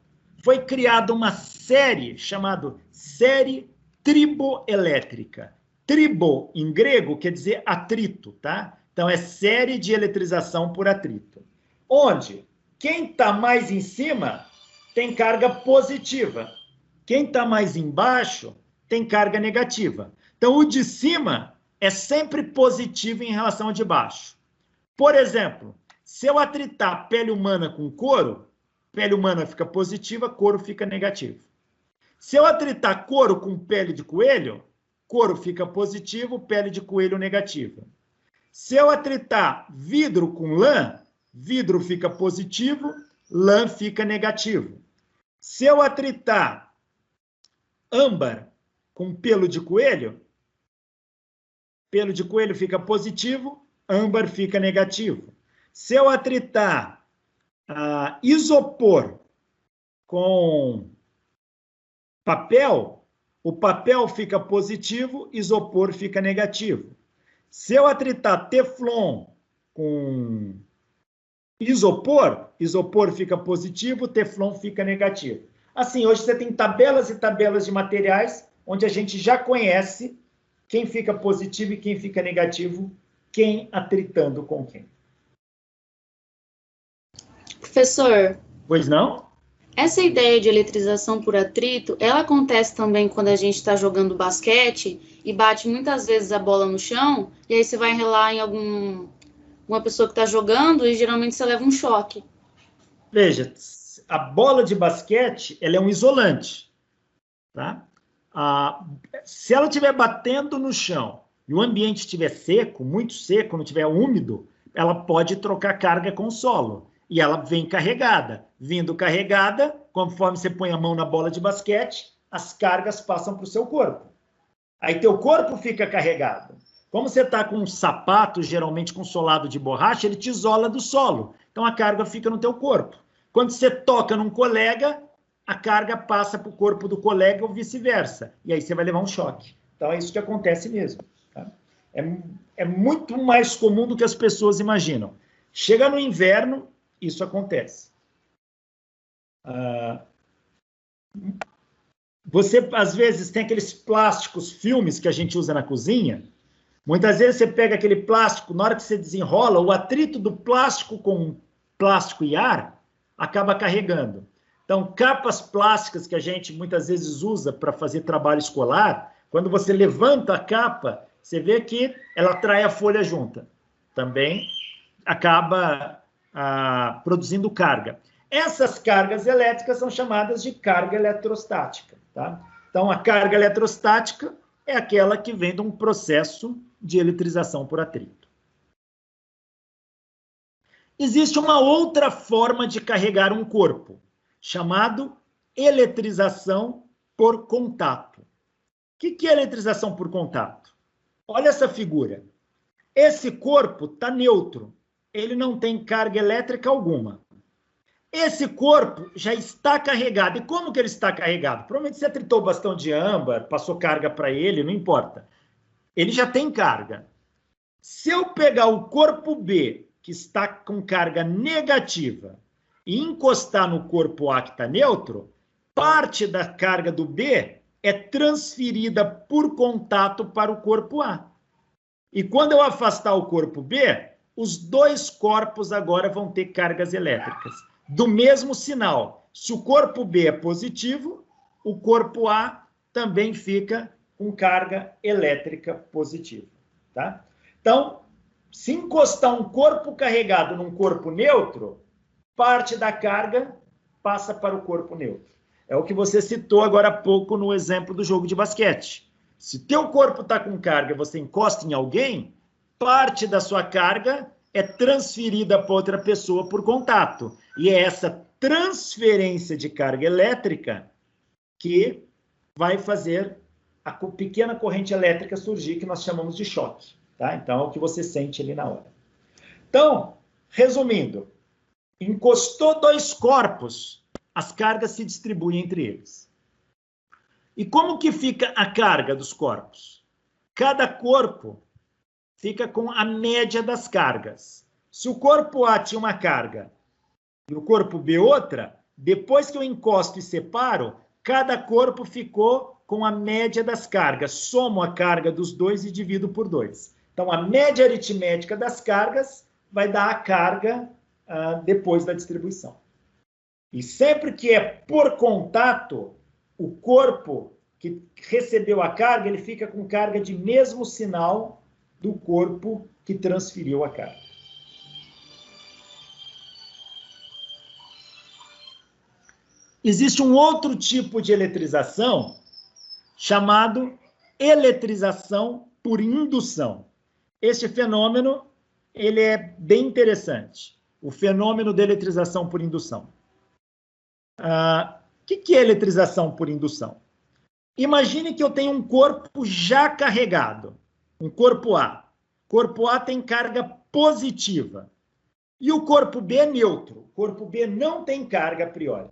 foi criada uma série chamada série triboelétrica. Tribo, em grego, quer dizer atrito, tá? Então, é série de eletrização por atrito. Onde quem está mais em cima tem carga positiva. Quem está mais embaixo tem carga negativa. Então, o de cima é sempre positivo em relação ao de baixo. Por exemplo, se eu atritar pele humana com couro, pele humana fica positiva, couro fica negativo. Se eu atritar couro com pele de coelho, couro fica positivo, pele de coelho negativa. Se eu atritar vidro com lã, vidro fica positivo, lã fica negativo. Se eu atritar âmbar com pelo de coelho fica positivo, âmbar fica negativo. Se eu atritar isopor com papel, o papel fica positivo, isopor fica negativo. Se eu atritar teflon com isopor, isopor fica positivo, teflon fica negativo. Assim, hoje você tem tabelas e tabelas de materiais onde a gente já conhece quem fica positivo e quem fica negativo, quem atritando com quem. Professor, pois não? Essa ideia de eletrização por atrito, ela acontece também quando a gente está jogando basquete e bate muitas vezes a bola no chão, e aí você vai relar em uma pessoa que está jogando e geralmente você leva um choque. Veja, a bola de basquete, ela é um isolante, tá? Se ela estiver batendo no chão e o ambiente estiver seco, muito seco, não estiver úmido, ela pode trocar carga com o solo. E ela vem carregada. Vindo carregada, conforme você põe a mão na bola de basquete, as cargas passam para o seu corpo. Aí teu corpo fica carregado. Como você está com um sapato, geralmente com solado de borracha, ele te isola do solo. Então a carga fica no teu corpo. Quando você toca num colega, a carga passa para o corpo do colega ou vice-versa. E aí você vai levar um choque. Então é isso que acontece mesmo. Tá? É muito mais comum do que as pessoas imaginam. Chega no inverno, isso acontece. Você, às vezes, tem aqueles plásticos, filmes que a gente usa na cozinha. Muitas vezes você pega aquele plástico, na hora que você desenrola, o atrito do plástico com plástico e ar acaba carregando. Então, capas plásticas que a gente muitas vezes usa para fazer trabalho escolar, quando você levanta a capa, você vê que ela trai a folha junta. Também acaba produzindo carga. Essas cargas elétricas são chamadas de carga eletrostática. Tá? Então, a carga eletrostática é aquela que vem de um processo de eletrização por atrito. Existe uma outra forma de carregar um corpo, chamado eletrização por contato. O que é eletrização por contato? Olha essa figura. Esse corpo está neutro, ele não tem carga elétrica alguma. Esse corpo já está carregado. E como que ele está carregado? Provavelmente você atritou o bastão de âmbar, passou carga para ele, não importa. Ele já tem carga. Se eu pegar o corpo B, que está com carga negativa, e encostar no corpo A, que está neutro, parte da carga do B é transferida por contato para o corpo A. E quando eu afastar o corpo B, os dois corpos agora vão ter cargas elétricas. Do mesmo sinal. Se o corpo B é positivo, o corpo A também fica com carga elétrica positiva. Tá? Então, se encostar um corpo carregado num corpo neutro, parte da carga passa para o corpo neutro. É o que você citou agora há pouco no exemplo do jogo de basquete. Se teu corpo está com carga e você encosta em alguém, parte da sua carga é transferida para outra pessoa por contato. E é essa transferência de carga elétrica que vai fazer a pequena corrente elétrica surgir, que nós chamamos de choque. Tá? Então, é o que você sente ali na hora. Então, resumindo, encostou dois corpos, as cargas se distribuem entre eles. E como que fica a carga dos corpos? Cada corpo fica com a média das cargas. Se o corpo A tinha uma carga e o corpo B outra, depois que eu encosto e separo, cada corpo ficou com a média das cargas. Somo a carga dos dois e divido por 2. Então, a média aritmética das cargas vai dar a carga depois da distribuição. E sempre que é por contato, o corpo que recebeu a carga, ele fica com carga de mesmo sinal do corpo que transferiu a carga. Existe um outro tipo de eletrização chamado eletrização por indução. Este fenômeno ele é bem interessante, o fenômeno da eletrização por indução. O que é eletrização por indução? Imagine que eu tenho um corpo já carregado, um corpo A. Corpo A tem carga positiva. E o corpo B é neutro. O corpo B não tem carga a priori.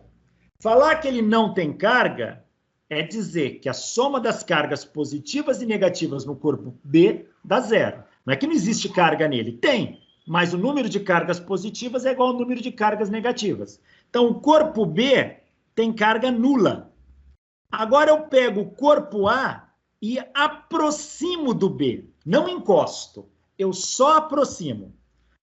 Falar que ele não tem carga é dizer que a soma das cargas positivas e negativas no corpo B dá 0. Não é que não existe carga nele. Tem, mas o número de cargas positivas é igual ao número de cargas negativas. Então, o corpo B tem carga nula. Agora eu pego o corpo A e aproximo do B. Não encosto, eu só aproximo.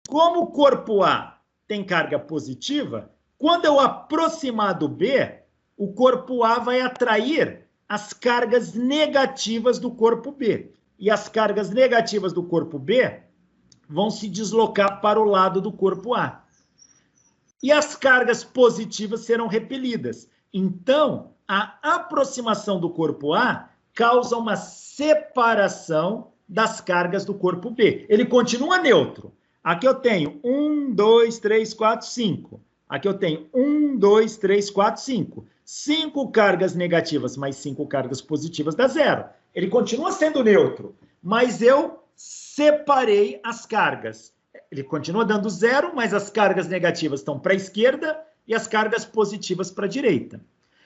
Como o corpo A tem carga positiva, quando eu aproximar do B, o corpo A vai atrair as cargas negativas do corpo B. E as cargas negativas do corpo B vão se deslocar para o lado do corpo A. E as cargas positivas serão repelidas. Então, a aproximação do corpo A causa uma separação das cargas do corpo B. Ele continua neutro. Aqui eu tenho 1, 2, 3, 4, 5. Aqui eu tenho 1, 2, 3, 4, 5. 5 cargas negativas mais 5 cargas positivas dá 0. Ele continua sendo neutro, mas eu separei as cargas. Ele continua dando 0, mas as cargas negativas estão para a esquerda e as cargas positivas para a direita.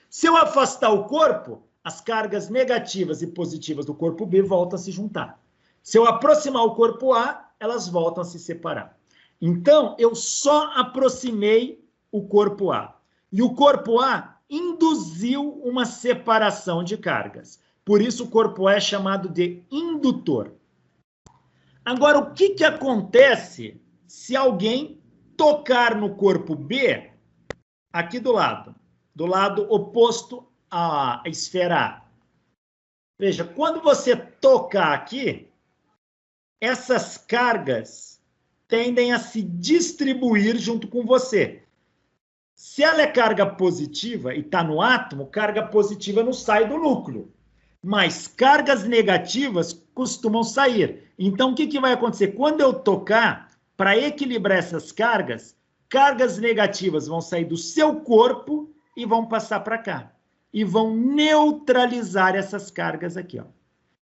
Se eu afastar o corpo, as cargas negativas e positivas do corpo B voltam a se juntar. Se eu aproximar o corpo A, elas voltam a se separar. Então, eu só aproximei o corpo A. E o corpo A induziu uma separação de cargas. Por isso, o corpo A é chamado de indutor. Agora, o que acontece se alguém tocar no corpo B, aqui do lado oposto à esfera A? Veja, quando você tocar aqui, essas cargas tendem a se distribuir junto com você. Se ela é carga positiva e está no átomo, carga positiva não sai do núcleo. Mas cargas negativas costumam sair. Então, o que vai acontecer? Quando eu tocar, para equilibrar essas cargas, cargas negativas vão sair do seu corpo e vão passar para cá. E vão neutralizar essas cargas aqui, ó.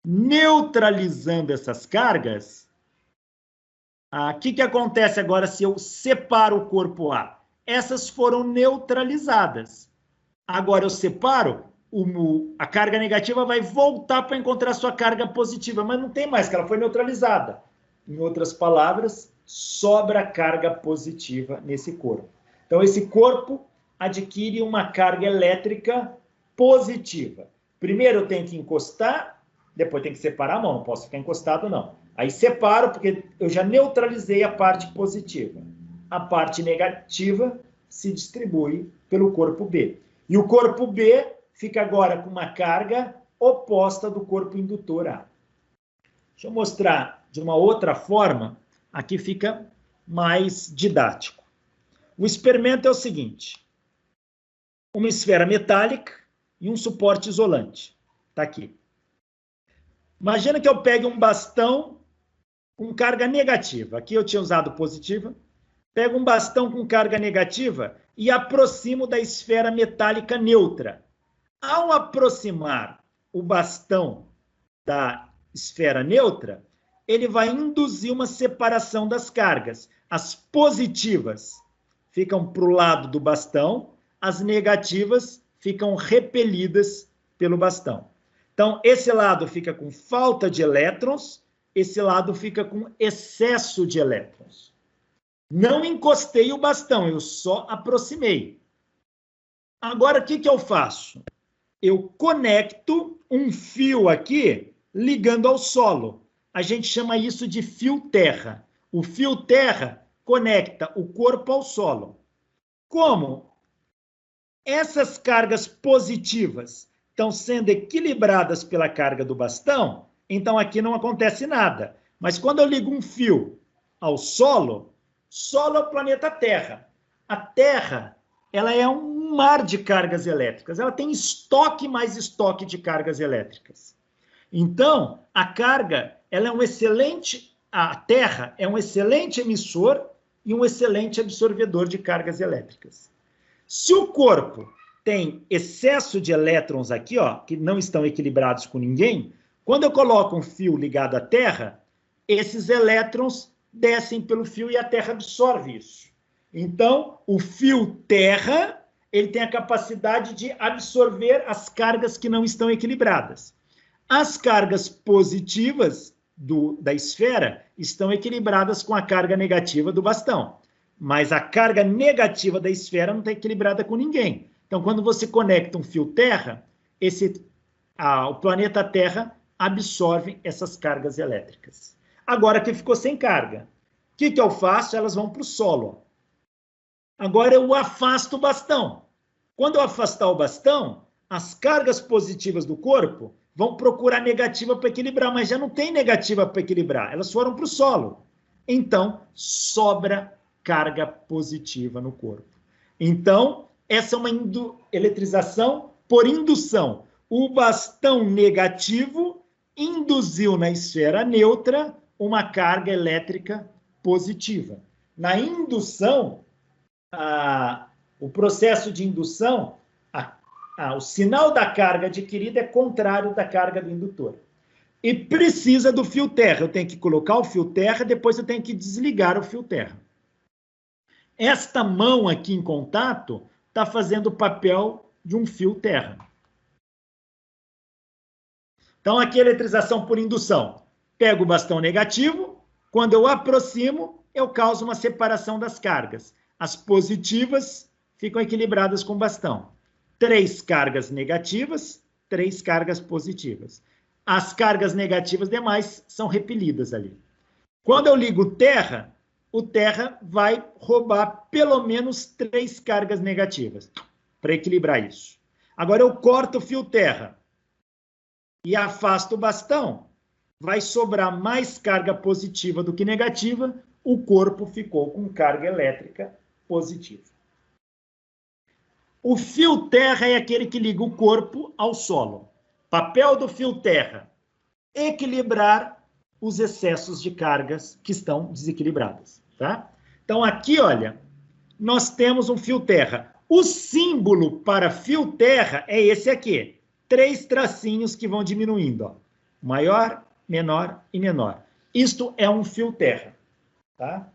Neutralizando essas cargas, o que acontece agora se eu separo o corpo A? Essas foram neutralizadas. Agora eu separo, a carga negativa vai voltar para encontrar sua carga positiva, mas não tem mais, que ela foi neutralizada. Em outras palavras, sobra carga positiva nesse corpo. Então, esse corpo adquire uma carga elétrica positiva. Primeiro eu tenho que encostar, depois tem que separar a mão, não posso ficar encostado, não. Aí separo, porque eu já neutralizei a parte positiva. A parte negativa se distribui pelo corpo B. E o corpo B fica agora com uma carga oposta do corpo indutor A. Deixa eu mostrar de uma outra forma, aqui fica mais didático. O experimento é o seguinte: uma esfera metálica e um suporte isolante. Está aqui. Imagina que eu pegue um bastão com carga negativa. Aqui eu tinha usado positiva. Pego um bastão com carga negativa e aproximo da esfera metálica neutra. Ao aproximar o bastão da esfera neutra, ele vai induzir uma separação das cargas. As positivas ficam para o lado do bastão, as negativas ficam repelidas pelo bastão. Então, esse lado fica com falta de elétrons, esse lado fica com excesso de elétrons. Não encostei o bastão, eu só aproximei. Agora, o que eu faço? Eu conecto um fio aqui, ligando ao solo. A gente chama isso de fio terra. O fio terra conecta o corpo ao solo. Como essas cargas positivas estão sendo equilibradas pela carga do bastão, então aqui não acontece nada. Mas quando eu ligo um fio ao solo é o planeta Terra. A Terra, ela é um mar de cargas elétricas. Ela tem estoque mais estoque de cargas elétricas. Então, a carga, a Terra é um excelente emissor e um excelente absorvedor de cargas elétricas. Se o corpo tem excesso de elétrons aqui, ó, que não estão equilibrados com ninguém, quando eu coloco um fio ligado à Terra, esses elétrons descem pelo fio e a Terra absorve isso. Então, o fio terra, ele tem a capacidade de absorver as cargas que não estão equilibradas. As cargas positivas da esfera estão equilibradas com a carga negativa do bastão. Mas a carga negativa da esfera não está equilibrada com ninguém. Então, quando você conecta um fio terra, o planeta Terra absorve essas cargas elétricas. Agora que ficou sem carga, o que eu faço? Elas vão para o solo. Agora eu afasto o bastão. Quando eu afastar o bastão, as cargas positivas do corpo vão procurar negativa para equilibrar, mas já não tem negativa para equilibrar, elas foram para o solo. Então, sobra carga positiva no corpo. Então, essa é uma eletrização por indução. O bastão negativo induziu na esfera neutra uma carga elétrica positiva. Na indução, o processo de indução, o sinal da carga adquirida é contrário da carga do indutor. E precisa do fio terra. Eu tenho que colocar o fio terra, depois eu tenho que desligar o fio terra. Esta mão aqui em contato está fazendo o papel de um fio terra. Então, aqui a eletrização por indução. Pego o bastão negativo, quando eu aproximo, eu causo uma separação das cargas. As positivas ficam equilibradas com o bastão. 3 cargas negativas, 3 cargas positivas. As cargas negativas demais são repelidas ali. Quando eu ligo terra, o terra vai roubar pelo menos 3 cargas negativas para equilibrar isso. Agora eu corto o fio terra e afasto o bastão. Vai sobrar mais carga positiva do que negativa, o corpo ficou com carga elétrica positiva. O fio terra é aquele que liga o corpo ao solo. Papel do fio terra: equilibrar os excessos de cargas que estão desequilibradas, tá? Então aqui, olha, nós temos um fio terra. O símbolo para fio terra é esse aqui. 3 tracinhos que vão diminuindo, ó. Maior, menor e menor. Isto é um fio terra, tá?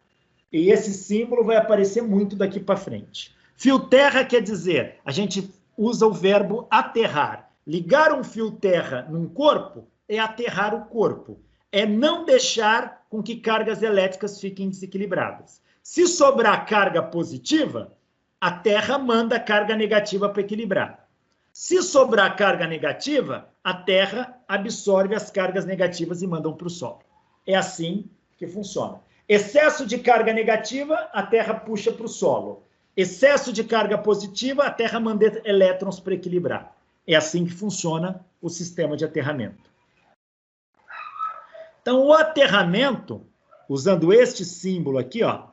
E esse símbolo vai aparecer muito daqui para frente. Fio terra quer dizer, a gente usa o verbo aterrar. Ligar um fio terra num corpo é aterrar o corpo. É não deixar com que cargas elétricas fiquem desequilibradas. Se sobrar carga positiva, a terra manda carga negativa para equilibrar. Se sobrar carga negativa, a terra absorve as cargas negativas e mandam para o solo. É assim que funciona. Excesso de carga negativa, a terra puxa para o solo. Excesso de carga positiva, a terra manda elétrons para equilibrar. É assim que funciona o sistema de aterramento. Então, o aterramento, usando este símbolo aqui, ó,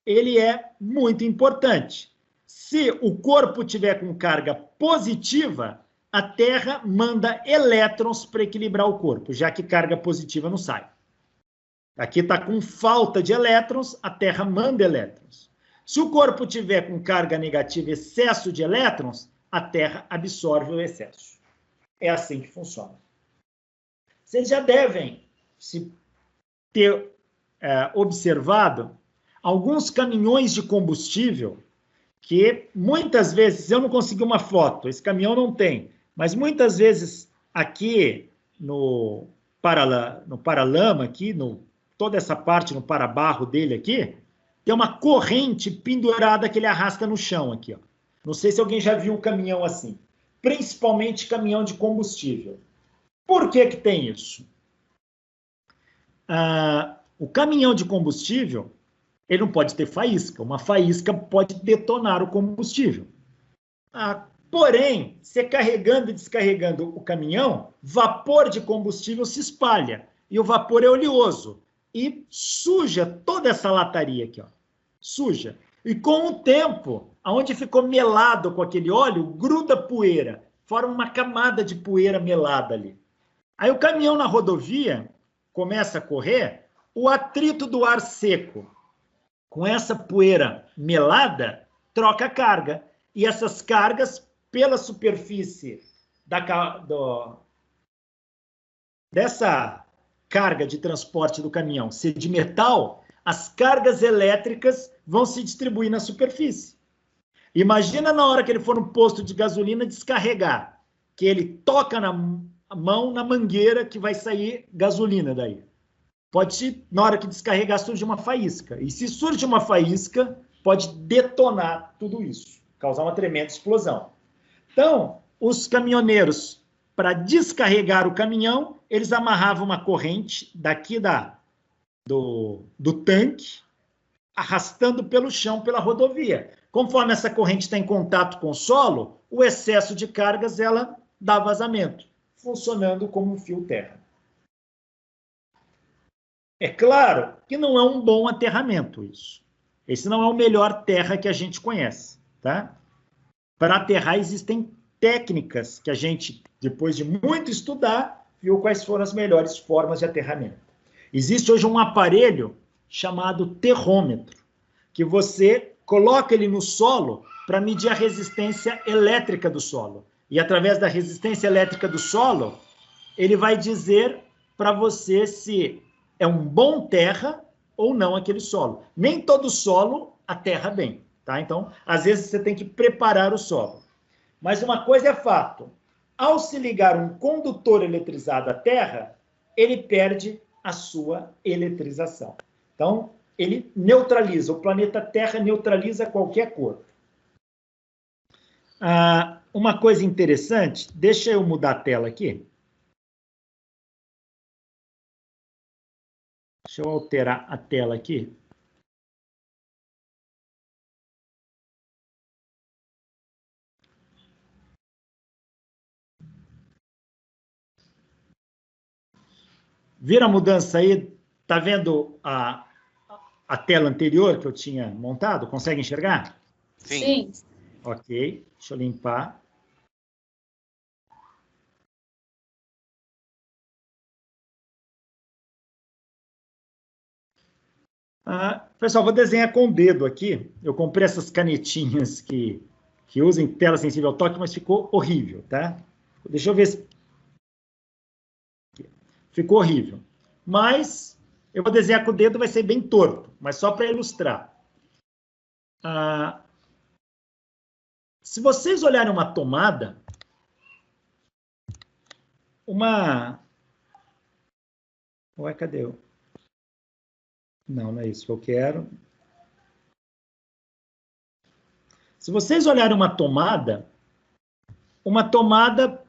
ele é muito importante. Se o corpo tiver com carga positiva, a Terra manda elétrons para equilibrar o corpo, já que carga positiva não sai. Aqui está com falta de elétrons, a Terra manda elétrons. Se o corpo tiver com carga negativa, excesso de elétrons, a Terra absorve o excesso. É assim que funciona. Vocês já devem se ter observado alguns caminhões de combustível que muitas vezes, eu não consegui uma foto, esse caminhão não tem, mas muitas vezes aqui no paralama, aqui, toda essa parte no para-barro dele aqui, tem uma corrente pendurada que ele arrasta no chão aqui, ó. Não sei se alguém já viu um caminhão assim, principalmente caminhão de combustível. Por que que tem isso? O caminhão de combustível, ele não pode ter faísca. Uma faísca pode detonar o combustível. Porém, você carregando e descarregando o caminhão, vapor de combustível se espalha. E o vapor é oleoso. E suja toda essa lataria aqui, ó. Suja. E com o tempo, aonde ficou melado com aquele óleo, gruda poeira. Forma uma camada de poeira melada ali. Aí o caminhão na rodovia começa a correr, o atrito do ar seco com essa poeira melada, troca carga. E essas cargas, pela superfície dessa carga de transporte do caminhão ser de metal, as cargas elétricas vão se distribuir na superfície. Imagina na hora que ele for no posto de gasolina descarregar, que ele toca na mão na mangueira que vai sair gasolina daí. Pode, na hora que descarregar, surge uma faísca. E se surge uma faísca, pode detonar tudo isso, causar uma tremenda explosão. Então, os caminhoneiros, para descarregar o caminhão, eles amarravam uma corrente daqui do tanque, arrastando pelo chão, pela rodovia. Conforme essa corrente está em contato com o solo, o excesso de cargas, ela dá vazamento, funcionando como um fio terra. É claro que não é um bom aterramento isso. Esse não é o melhor terra que a gente conhece, tá? Para aterrar existem técnicas que a gente, depois de muito estudar, viu quais foram as melhores formas de aterramento. Existe hoje um aparelho chamado terrômetro, que você coloca ele no solo para medir a resistência elétrica do solo. e através da resistência elétrica do solo, ele vai dizer para você se é um bom terra ou não aquele solo. Nem todo solo aterra bem, tá? Então, às vezes você tem que preparar o solo. Mas uma coisa é fato, ao se ligar um condutor eletrizado à terra, ele perde a sua eletrização. Então, ele neutraliza, o planeta Terra neutraliza qualquer corpo. Uma coisa interessante, deixa eu mudar a tela aqui. Deixa eu alterar a tela aqui. Viram a mudança aí? Tá vendo a tela anterior que eu tinha montado? Consegue enxergar? Sim. Ok, deixa eu limpar. Pessoal, vou desenhar com o dedo aqui. Eu comprei essas canetinhas que usam tela sensível ao toque, mas ficou horrível, tá? Deixa eu ver se... Ficou horrível. Mas eu vou desenhar com o dedo, vai ser bem torto, mas só para ilustrar. Se vocês olharem uma tomada, Ué, cadê eu? Não, não é isso que eu quero. Se vocês olharem uma tomada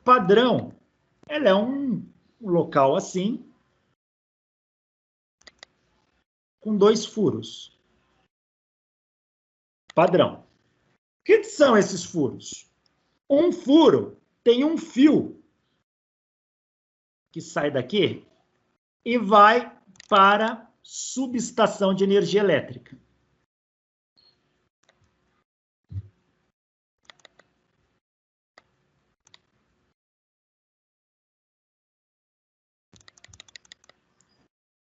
padrão, ela é um local assim, com 2 furos. Padrão. O que são esses furos? Um furo tem um fio que sai daqui e vai para subestação de energia elétrica.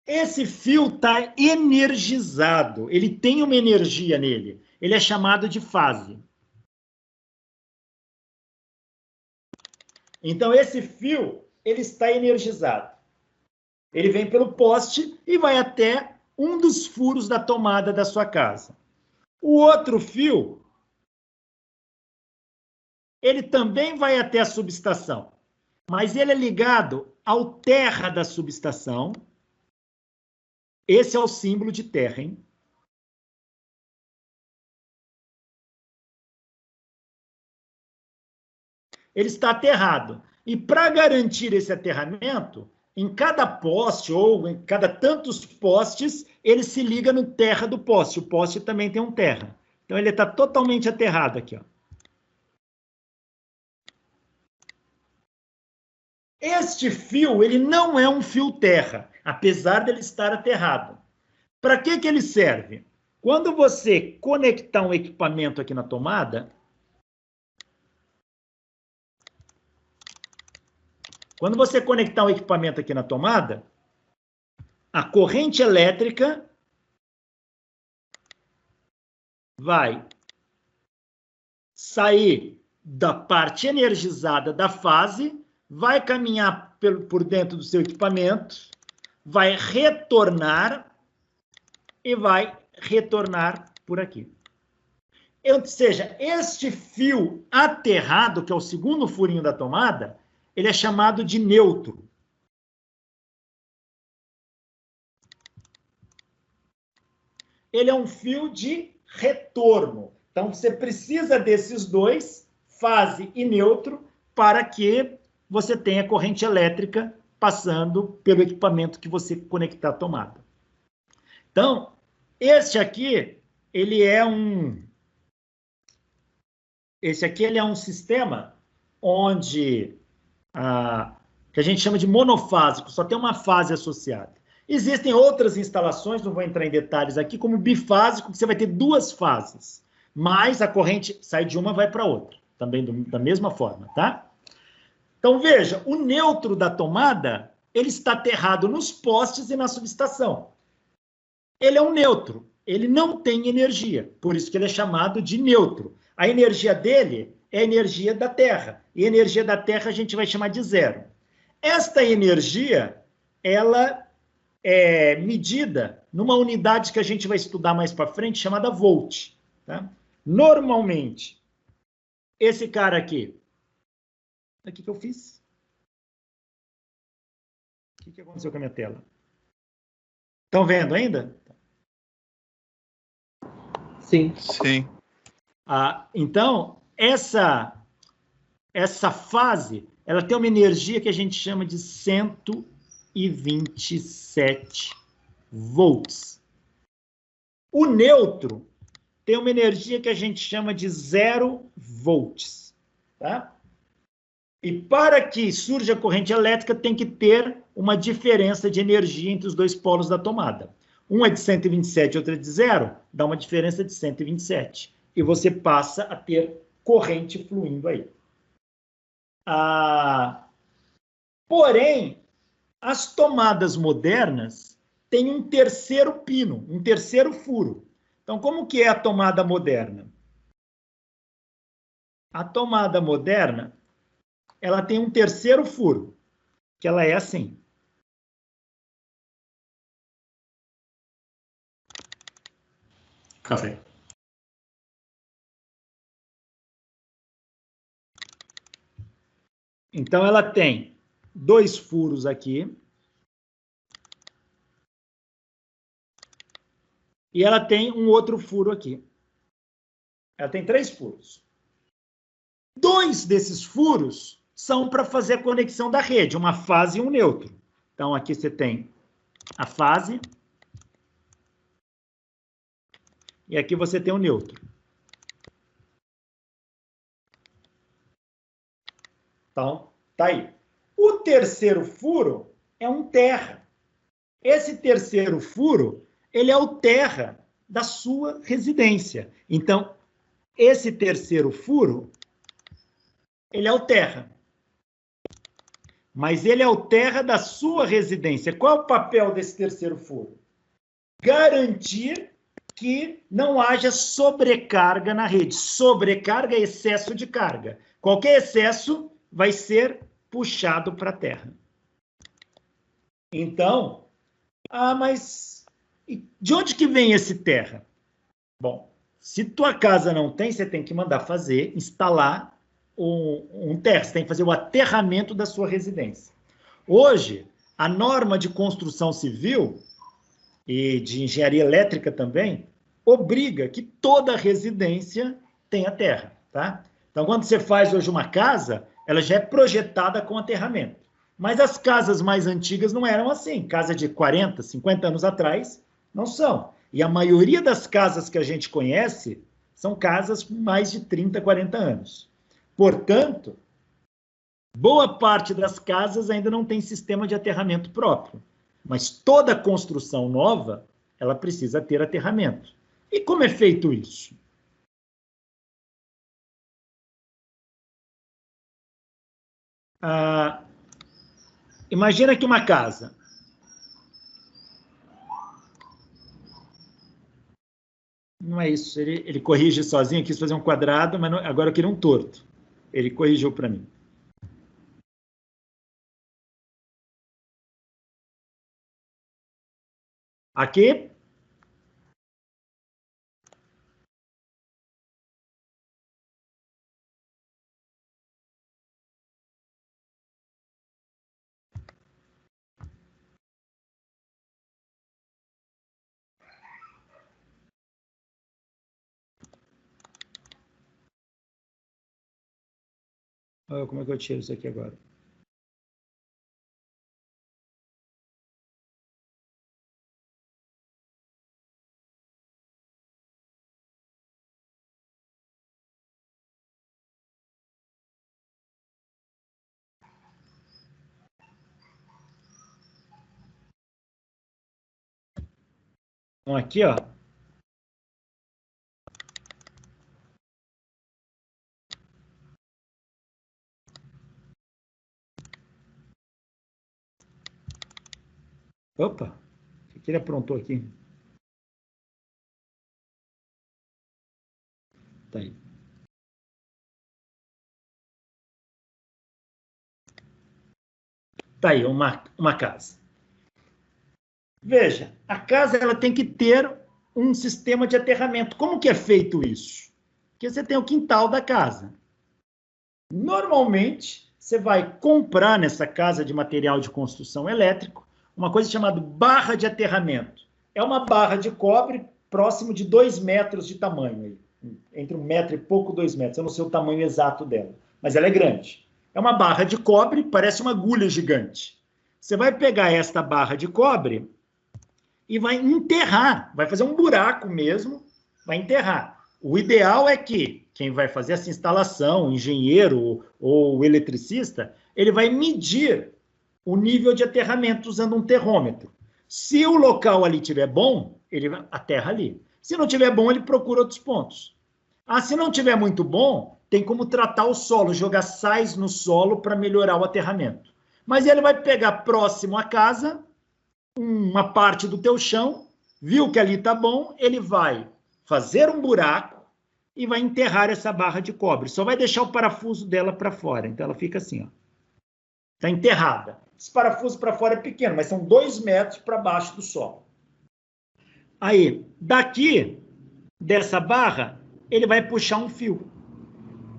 Esse fio está energizado, ele tem uma energia nele, ele é chamado de fase. Então, esse fio, ele está energizado. Ele vem pelo poste e vai até um dos furos da tomada da sua casa. O outro fio, ele também vai até a subestação, mas ele é ligado ao terra da subestação. Esse é o símbolo de terra, hein? Ele está aterrado. E para garantir esse aterramento, em cada poste ou em cada tantos postes, ele se liga no terra do poste. O poste também tem um terra. Então, ele está totalmente aterrado aqui, ó. Este fio, ele não é um fio terra, apesar dele estar aterrado. Para que ele serve? Quando você conectar um equipamento aqui na tomada, a corrente elétrica vai sair da parte energizada da fase, vai caminhar por dentro do seu equipamento, vai retornar e vai retornar por aqui. Ou seja, este fio aterrado, que é o segundo furinho da tomada, ele é chamado de neutro. Ele é um fio de retorno. Então, você precisa desses dois, fase e neutro, para que você tenha corrente elétrica passando pelo equipamento que você conectar à tomada. Então, este aqui, ele é um sistema onde que a gente chama de monofásico, só tem uma fase associada. Existem outras instalações, não vou entrar em detalhes aqui, como bifásico, que você vai ter 2 fases, mas a corrente sai de uma e vai para outra, também da mesma forma, tá? Então, veja, o neutro da tomada, ele está aterrado nos postes e na subestação. Ele é um neutro, ele não tem energia, por isso que ele é chamado de neutro. A energia dele é a energia da Terra. E a energia da Terra a gente vai chamar de zero. Esta energia, ela é medida numa unidade que a gente vai estudar mais para frente, chamada volt. Tá? Normalmente, esse cara aqui... O que eu fiz? O que aconteceu com a minha tela? Estão vendo ainda? Sim. Sim. Então, essa fase, ela tem uma energia que a gente chama de 127 volts. O neutro tem uma energia que a gente chama de 0 volts. Tá? E para que surja a corrente elétrica, tem que ter uma diferença de energia entre os dois polos da tomada. Um é de 127, outro é de 0, dá uma diferença de 127. E você passa a ter corrente fluindo aí. Porém, as tomadas modernas têm um terceiro pino, um terceiro furo. Então, como que é a tomada moderna? A tomada moderna, ela tem um terceiro furo, que ela é assim. Café. Então, ela tem 2 furos aqui. E ela tem um outro furo aqui. Ela tem 3 furos. 2 desses furos são para fazer a conexão da rede, uma fase e um neutro. Então, aqui você tem a fase. E aqui você tem o neutro. Então, tá aí. O terceiro furo é um terra. Esse terceiro furo, ele é o terra da sua residência. Então, esse terceiro furo, ele é o terra. Mas ele é o terra da sua residência. Qual é o papel desse terceiro furo? Garantir que não haja sobrecarga na rede. Sobrecarga é excesso de carga. Qualquer excesso vai ser puxado para a terra. Então, mas de onde que vem esse terra? Bom, se tua casa não tem, você tem que mandar fazer, instalar um terra. Você tem que fazer o aterramento da sua residência. Hoje, a norma de construção civil e de engenharia elétrica também obriga que toda residência tenha terra, tá? Então, quando você faz hoje uma casa, ela já é projetada com aterramento. Mas as casas mais antigas não eram assim. Casa de 40, 50 anos atrás, não são. E a maioria das casas que a gente conhece são casas com mais de 30, 40 anos. Portanto, boa parte das casas ainda não tem sistema de aterramento próprio. Mas toda construção nova, ela precisa ter aterramento. E como é feito isso? Imagina que uma casa. Não é isso, ele corrige sozinho, quis fazer um quadrado, mas não, agora eu queria um torto. Ele corrigiu para mim. Aqui. Como é que eu tiro isso aqui agora? Então, aqui, ó. Opa, o que ele aprontou aqui? Tá aí. Tá aí, uma casa. Veja, a casa ela tem que ter um sistema de aterramento. Como que é feito isso? Porque você tem o quintal da casa. Normalmente, você vai comprar nessa casa de material de construção elétrico uma coisa chamada barra de aterramento. É uma barra de cobre próximo de 2 metros de tamanho. Entre 1 metro e pouco, 2 metros. Eu não sei o tamanho exato dela, mas ela é grande. É uma barra de cobre, parece uma agulha gigante. Você vai pegar esta barra de cobre e vai enterrar, vai fazer um buraco mesmo, vai enterrar. O ideal é que quem vai fazer essa instalação, o engenheiro ou o eletricista, ele vai medir o nível de aterramento usando um terrômetro. Se o local ali estiver bom, ele aterra ali. Se não estiver bom, ele procura outros pontos. Se não estiver muito bom, tem como tratar o solo, jogar sais no solo para melhorar o aterramento. Mas ele vai pegar próximo à casa uma parte do teu chão, viu que ali está bom, ele vai fazer um buraco e vai enterrar essa barra de cobre. Só vai deixar o parafuso dela para fora. Então ela fica assim, ó. Está enterrada. Esse parafuso para fora é pequeno, mas são 2 metros para baixo do solo. Aí, daqui, dessa barra, ele vai puxar um fio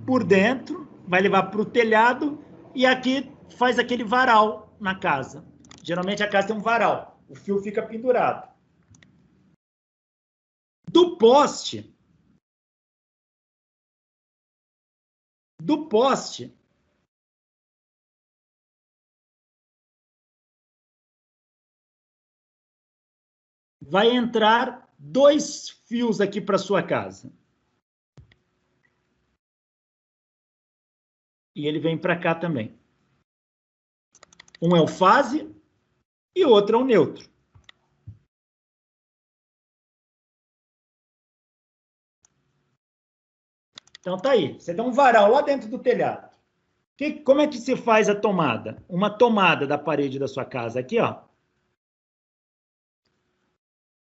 por dentro, vai levar para o telhado e aqui faz aquele varal na casa. Geralmente a casa tem um varal, o fio fica pendurado. Do poste, vai entrar 2 fios aqui para sua casa. E ele vem para cá também. Um é o fase e o outro é o neutro. Então tá aí, você dá um varal lá dentro do telhado. Como é que se faz a tomada? Uma tomada da parede da sua casa aqui, ó.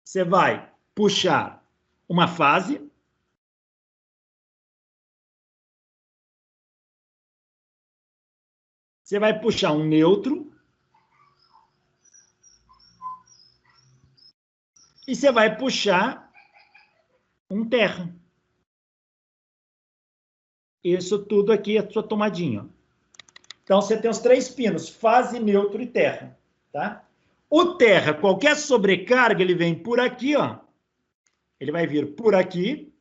Você vai puxar uma fase. Você vai puxar um neutro. E você vai puxar um terra. Isso tudo aqui é a sua tomadinha. Então, você tem os 3 pinos, fase, neutro e terra. Tá? O terra, qualquer sobrecarga, ele vem por aqui, ó. Ele vai vir por aqui,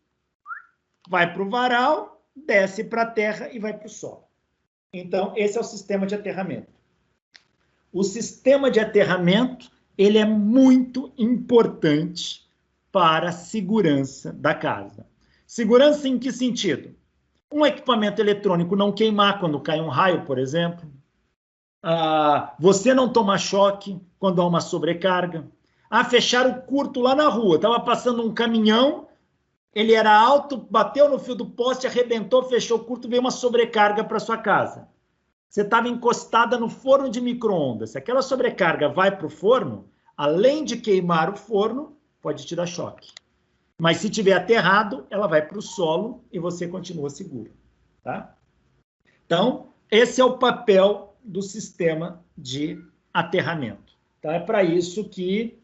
vai para o varal, desce para a terra e vai para o solo. Então, esse é o sistema de aterramento. O sistema de aterramento, ele é muito importante para a segurança da casa. Segurança em que sentido? Um equipamento eletrônico não queimar quando cai um raio, por exemplo. Você não tomar choque quando há uma sobrecarga. Fechar o curto lá na rua. Estava passando um caminhão, ele era alto, bateu no fio do poste, arrebentou, fechou o curto, veio uma sobrecarga para sua casa. Você estava encostada no forno de micro-ondas. Se aquela sobrecarga vai para o forno, além de queimar o forno, pode te dar choque. Mas se tiver aterrado, ela vai para o solo e você continua seguro. Tá? Então, esse é o papel do sistema de aterramento. Então, é para isso que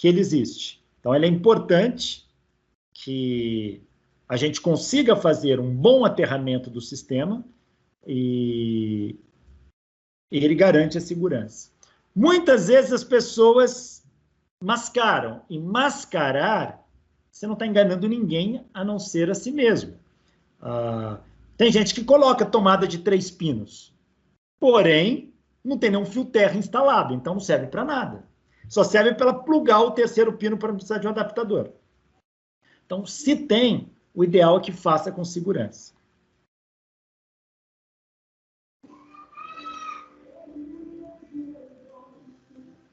ele existe. Então, ele é importante que a gente consiga fazer um bom aterramento do sistema e ele garante a segurança. Muitas vezes as pessoas mascaram, e mascarar, você não está enganando ninguém a não ser a si mesmo. Tem gente que coloca tomada de 3 pinos, porém, não tem nenhum fio terra instalado, então não serve para nada. Só serve para plugar o 3º pino para não precisar de um adaptador. Então, se tem, o ideal é que faça com segurança.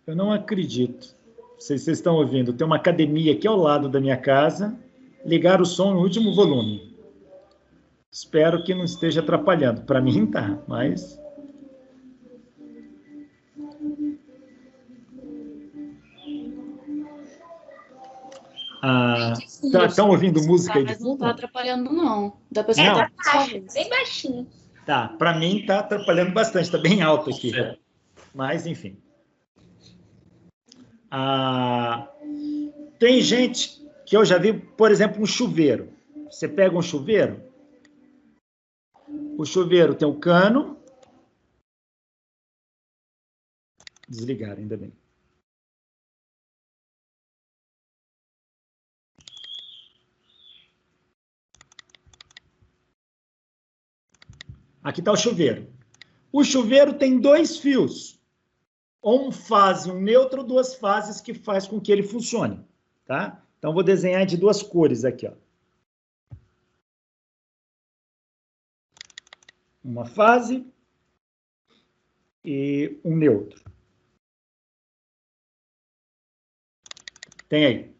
Eu não acredito. Vocês estão ouvindo, tem uma academia aqui ao lado da minha casa, ligar o som no último volume. Espero que não esteja atrapalhando. Para mim tá, mas... Estão ouvindo música aí de fundo? Não está atrapalhando, não. Da pessoa bem baixinho. Tá, para mim tá atrapalhando bastante, tá bem alto aqui. Mas, enfim. Tem gente que eu já vi, por exemplo, um chuveiro. Você pega um chuveiro, o chuveiro tem o cano. Desligar, ainda bem. Aqui está o chuveiro. O chuveiro tem 2 fios. Ou um fase, um neutro, 2 fases que faz com que ele funcione. Tá? Então, vou desenhar de 2 cores aqui. Ó. Uma fase e um neutro. Tem aí.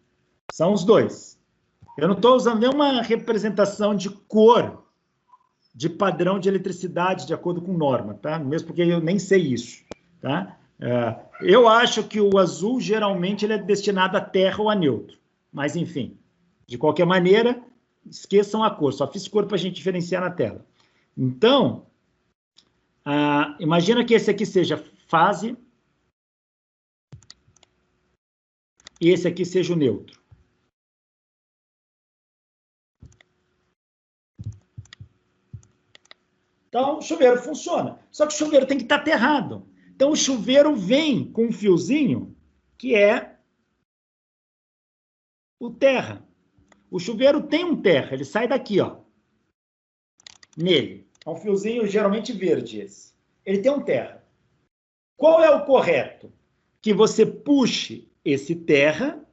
São os 2. Eu não estou usando nenhuma representação de cor de padrão de eletricidade de acordo com norma, tá? Mesmo porque eu nem sei isso, tá? Eu acho que o azul, geralmente, ele é destinado a terra ou a neutro. Mas, enfim, de qualquer maneira, esqueçam a cor. Só fiz cor para a gente diferenciar na tela. Então, imagina que esse aqui seja fase e esse aqui seja o neutro. Então, o chuveiro funciona. Só que o chuveiro tem que estar aterrado. Então, o chuveiro vem com um fiozinho que é o terra. O chuveiro tem um terra, ele sai daqui, ó. Nele. É um fiozinho geralmente verde esse. Ele tem um terra. Qual é o correto? Que você puxe esse terra,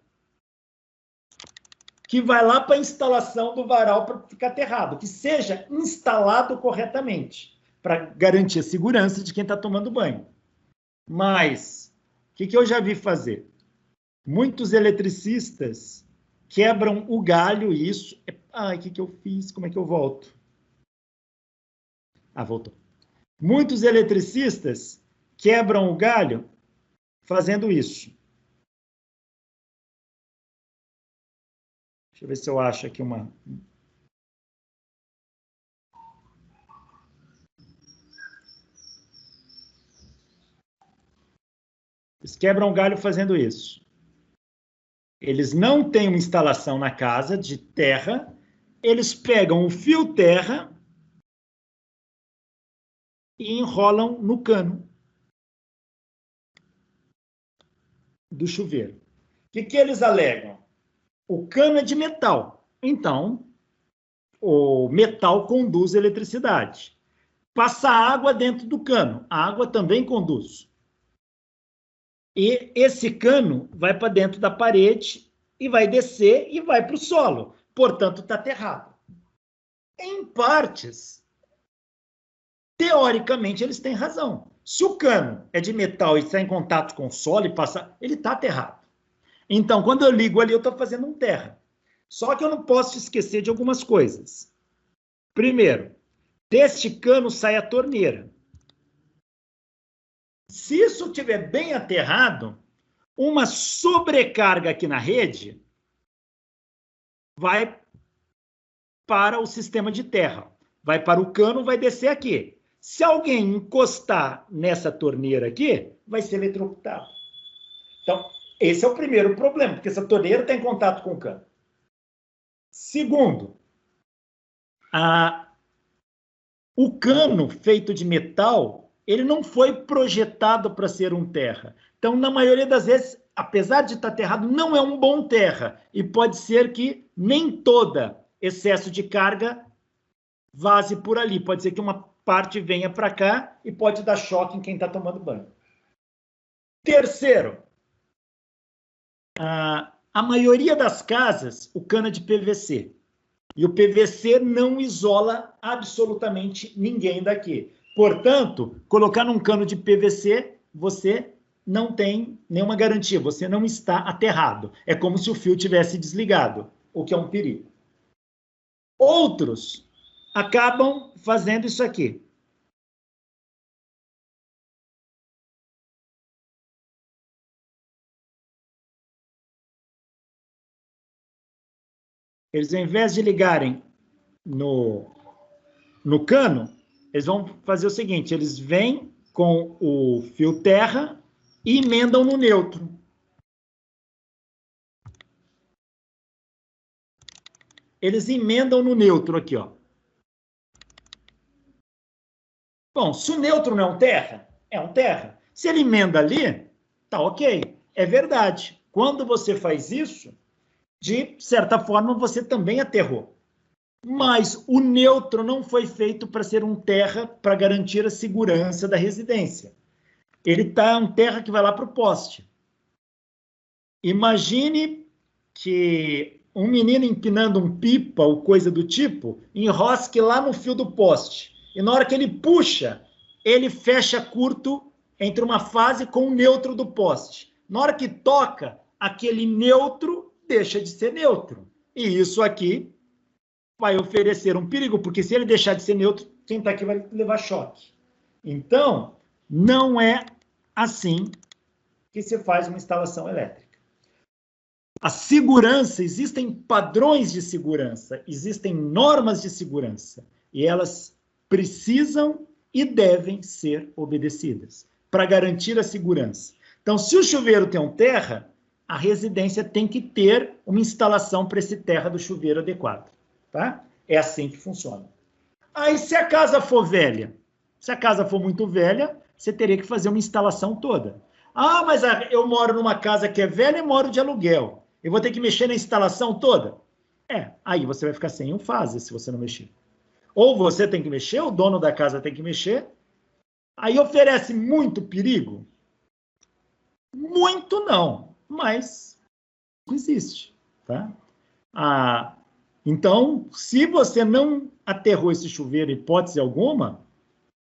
que vai lá para a instalação do varal para ficar aterrado, que seja instalado corretamente, para garantir a segurança de quem está tomando banho. Mas, o que eu já vi fazer? Muitos eletricistas quebram o galho e isso... Ai, o que eu fiz? Como é que eu volto? Voltou. Muitos eletricistas quebram o galho fazendo isso. Deixa eu ver se eu acho aqui uma... Eles quebram o galho fazendo isso. Eles não têm uma instalação na casa de terra, eles pegam o fio terra e enrolam no cano do chuveiro. O que eles alegam? O cano é de metal, então o metal conduz eletricidade. Passa água dentro do cano, a água também conduz. E esse cano vai para dentro da parede e vai descer e vai para o solo. Portanto, está aterrado. Em partes, teoricamente, eles têm razão. Se o cano é de metal e está em contato com o solo e passa, ele está aterrado. Então, quando eu ligo ali, eu estou fazendo um terra. Só que eu não posso esquecer de algumas coisas. Primeiro, deste cano sai a torneira. Se isso estiver bem aterrado, uma sobrecarga aqui na rede vai para o sistema de terra. Vai para o cano, vai descer aqui. Se alguém encostar nessa torneira aqui, vai ser eletrocutado. Então, esse é o primeiro problema, porque essa torneira está em contato com o cano. Segundo, o cano feito de metal, ele não foi projetado para ser um terra. Então, na maioria das vezes, apesar de estar aterrado, não é um bom terra. E pode ser que nem toda excesso de carga vaze por ali. Pode ser que uma parte venha para cá e pode dar choque em quem está tomando banho. Terceiro, a maioria das casas, o cano é de PVC. E o PVC não isola absolutamente ninguém daqui. Portanto, colocar num cano de PVC, você não tem nenhuma garantia, você não está aterrado. É como se o fio tivesse desligado, o que é um perigo. Outros acabam fazendo isso aqui. Eles, ao invés de ligarem no cano, eles vão fazer o seguinte, eles vêm com o fio terra e emendam no neutro. Eles emendam no neutro aqui, ó. Bom, se o neutro não é um terra, é um terra. Se ele emenda ali, tá ok. É verdade. Quando você faz isso, de certa forma, você também aterrou. Mas o neutro não foi feito para ser um terra para garantir a segurança da residência. Ele está um terra que vai lá para o poste. Imagine que um menino empinando um pipa ou coisa do tipo, enrosque lá no fio do poste. E na hora que ele puxa, ele fecha curto entre uma fase com o neutro do poste. Na hora que toca, aquele neutro deixa de ser neutro. E isso aqui vai oferecer um perigo, porque se ele deixar de ser neutro, quem está aqui vai levar choque. Então, não é assim que se faz uma instalação elétrica. A segurança, existem padrões de segurança, existem normas de segurança, e elas precisam e devem ser obedecidas para garantir a segurança. Então, se o chuveiro tem um terra, a residência tem que ter uma instalação para esse terra do chuveiro adequado. Tá? É assim que funciona. Aí, se a casa for velha, se a casa for muito velha, você teria que fazer uma instalação toda. Ah, mas eu moro numa casa que é velha e moro de aluguel. Eu vou ter que mexer na instalação toda? Aí você vai ficar sem fase se você não mexer. Ou você tem que mexer, o dono da casa tem que mexer. Aí oferece muito perigo? Muito não, mas existe. Tá? Então, se você não aterrou esse chuveiro, hipótese alguma,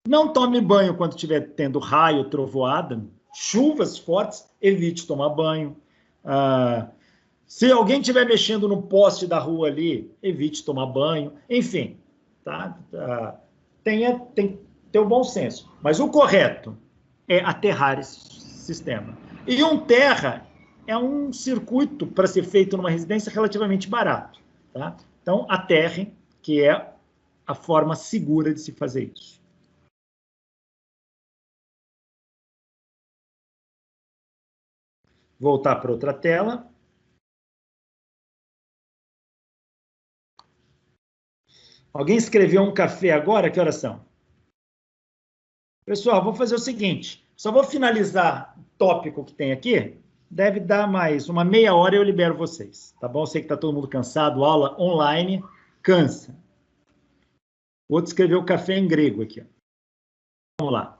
não tome banho quando estiver tendo raio, trovoada, chuvas fortes, evite tomar banho. Se alguém estiver mexendo no poste da rua ali, evite tomar banho. Enfim, tá? Tem que ter o bom senso. Mas o correto é aterrar esse sistema. E um terra é um circuito para ser feito numa residência relativamente barato. Tá? Então, aterre, que é a forma segura de se fazer isso. Voltar para outra tela. Alguém escreveu um café agora? Que horas são? Pessoal, vou fazer o seguinte. Só vou finalizar o tópico que tem aqui. Deve dar mais uma meia hora e eu libero vocês. Tá bom? Eu sei que está todo mundo cansado. Aula online cansa. O outro escreveu o café em grego aqui. Ó. Vamos lá.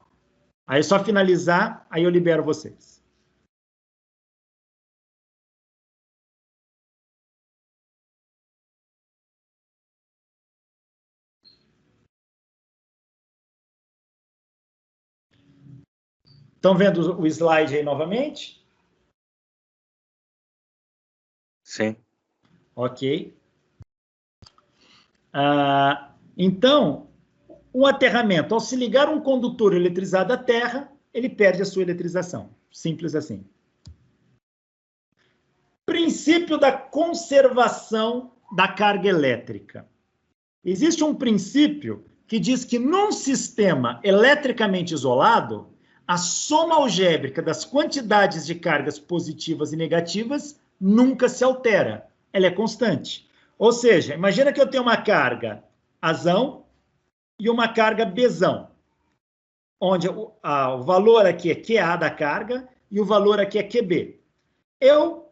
Aí é só finalizar, aí eu libero vocês. Estão vendo o slide aí novamente? Sim. Ok. Então, o aterramento, ao se ligar um condutor eletrizado à terra, ele perde a sua eletrização. Simples assim. Princípio da conservação da carga elétrica. Existe um princípio que diz que num sistema eletricamente isolado, a soma algébrica das quantidades de cargas positivas e negativas nunca se altera. Ela é constante. Ou seja, imagina que eu tenho uma carga Azão e uma carga Bzão, onde o valor aqui é QA da carga e o valor aqui é QB. Eu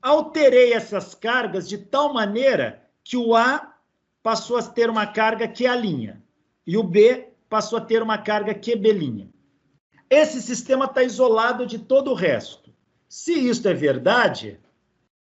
alterei essas cargas de tal maneira que o A passou a ter uma carga QA' e o B passou a ter uma carga QB'. Esse sistema está isolado de todo o resto. Se isso é verdade,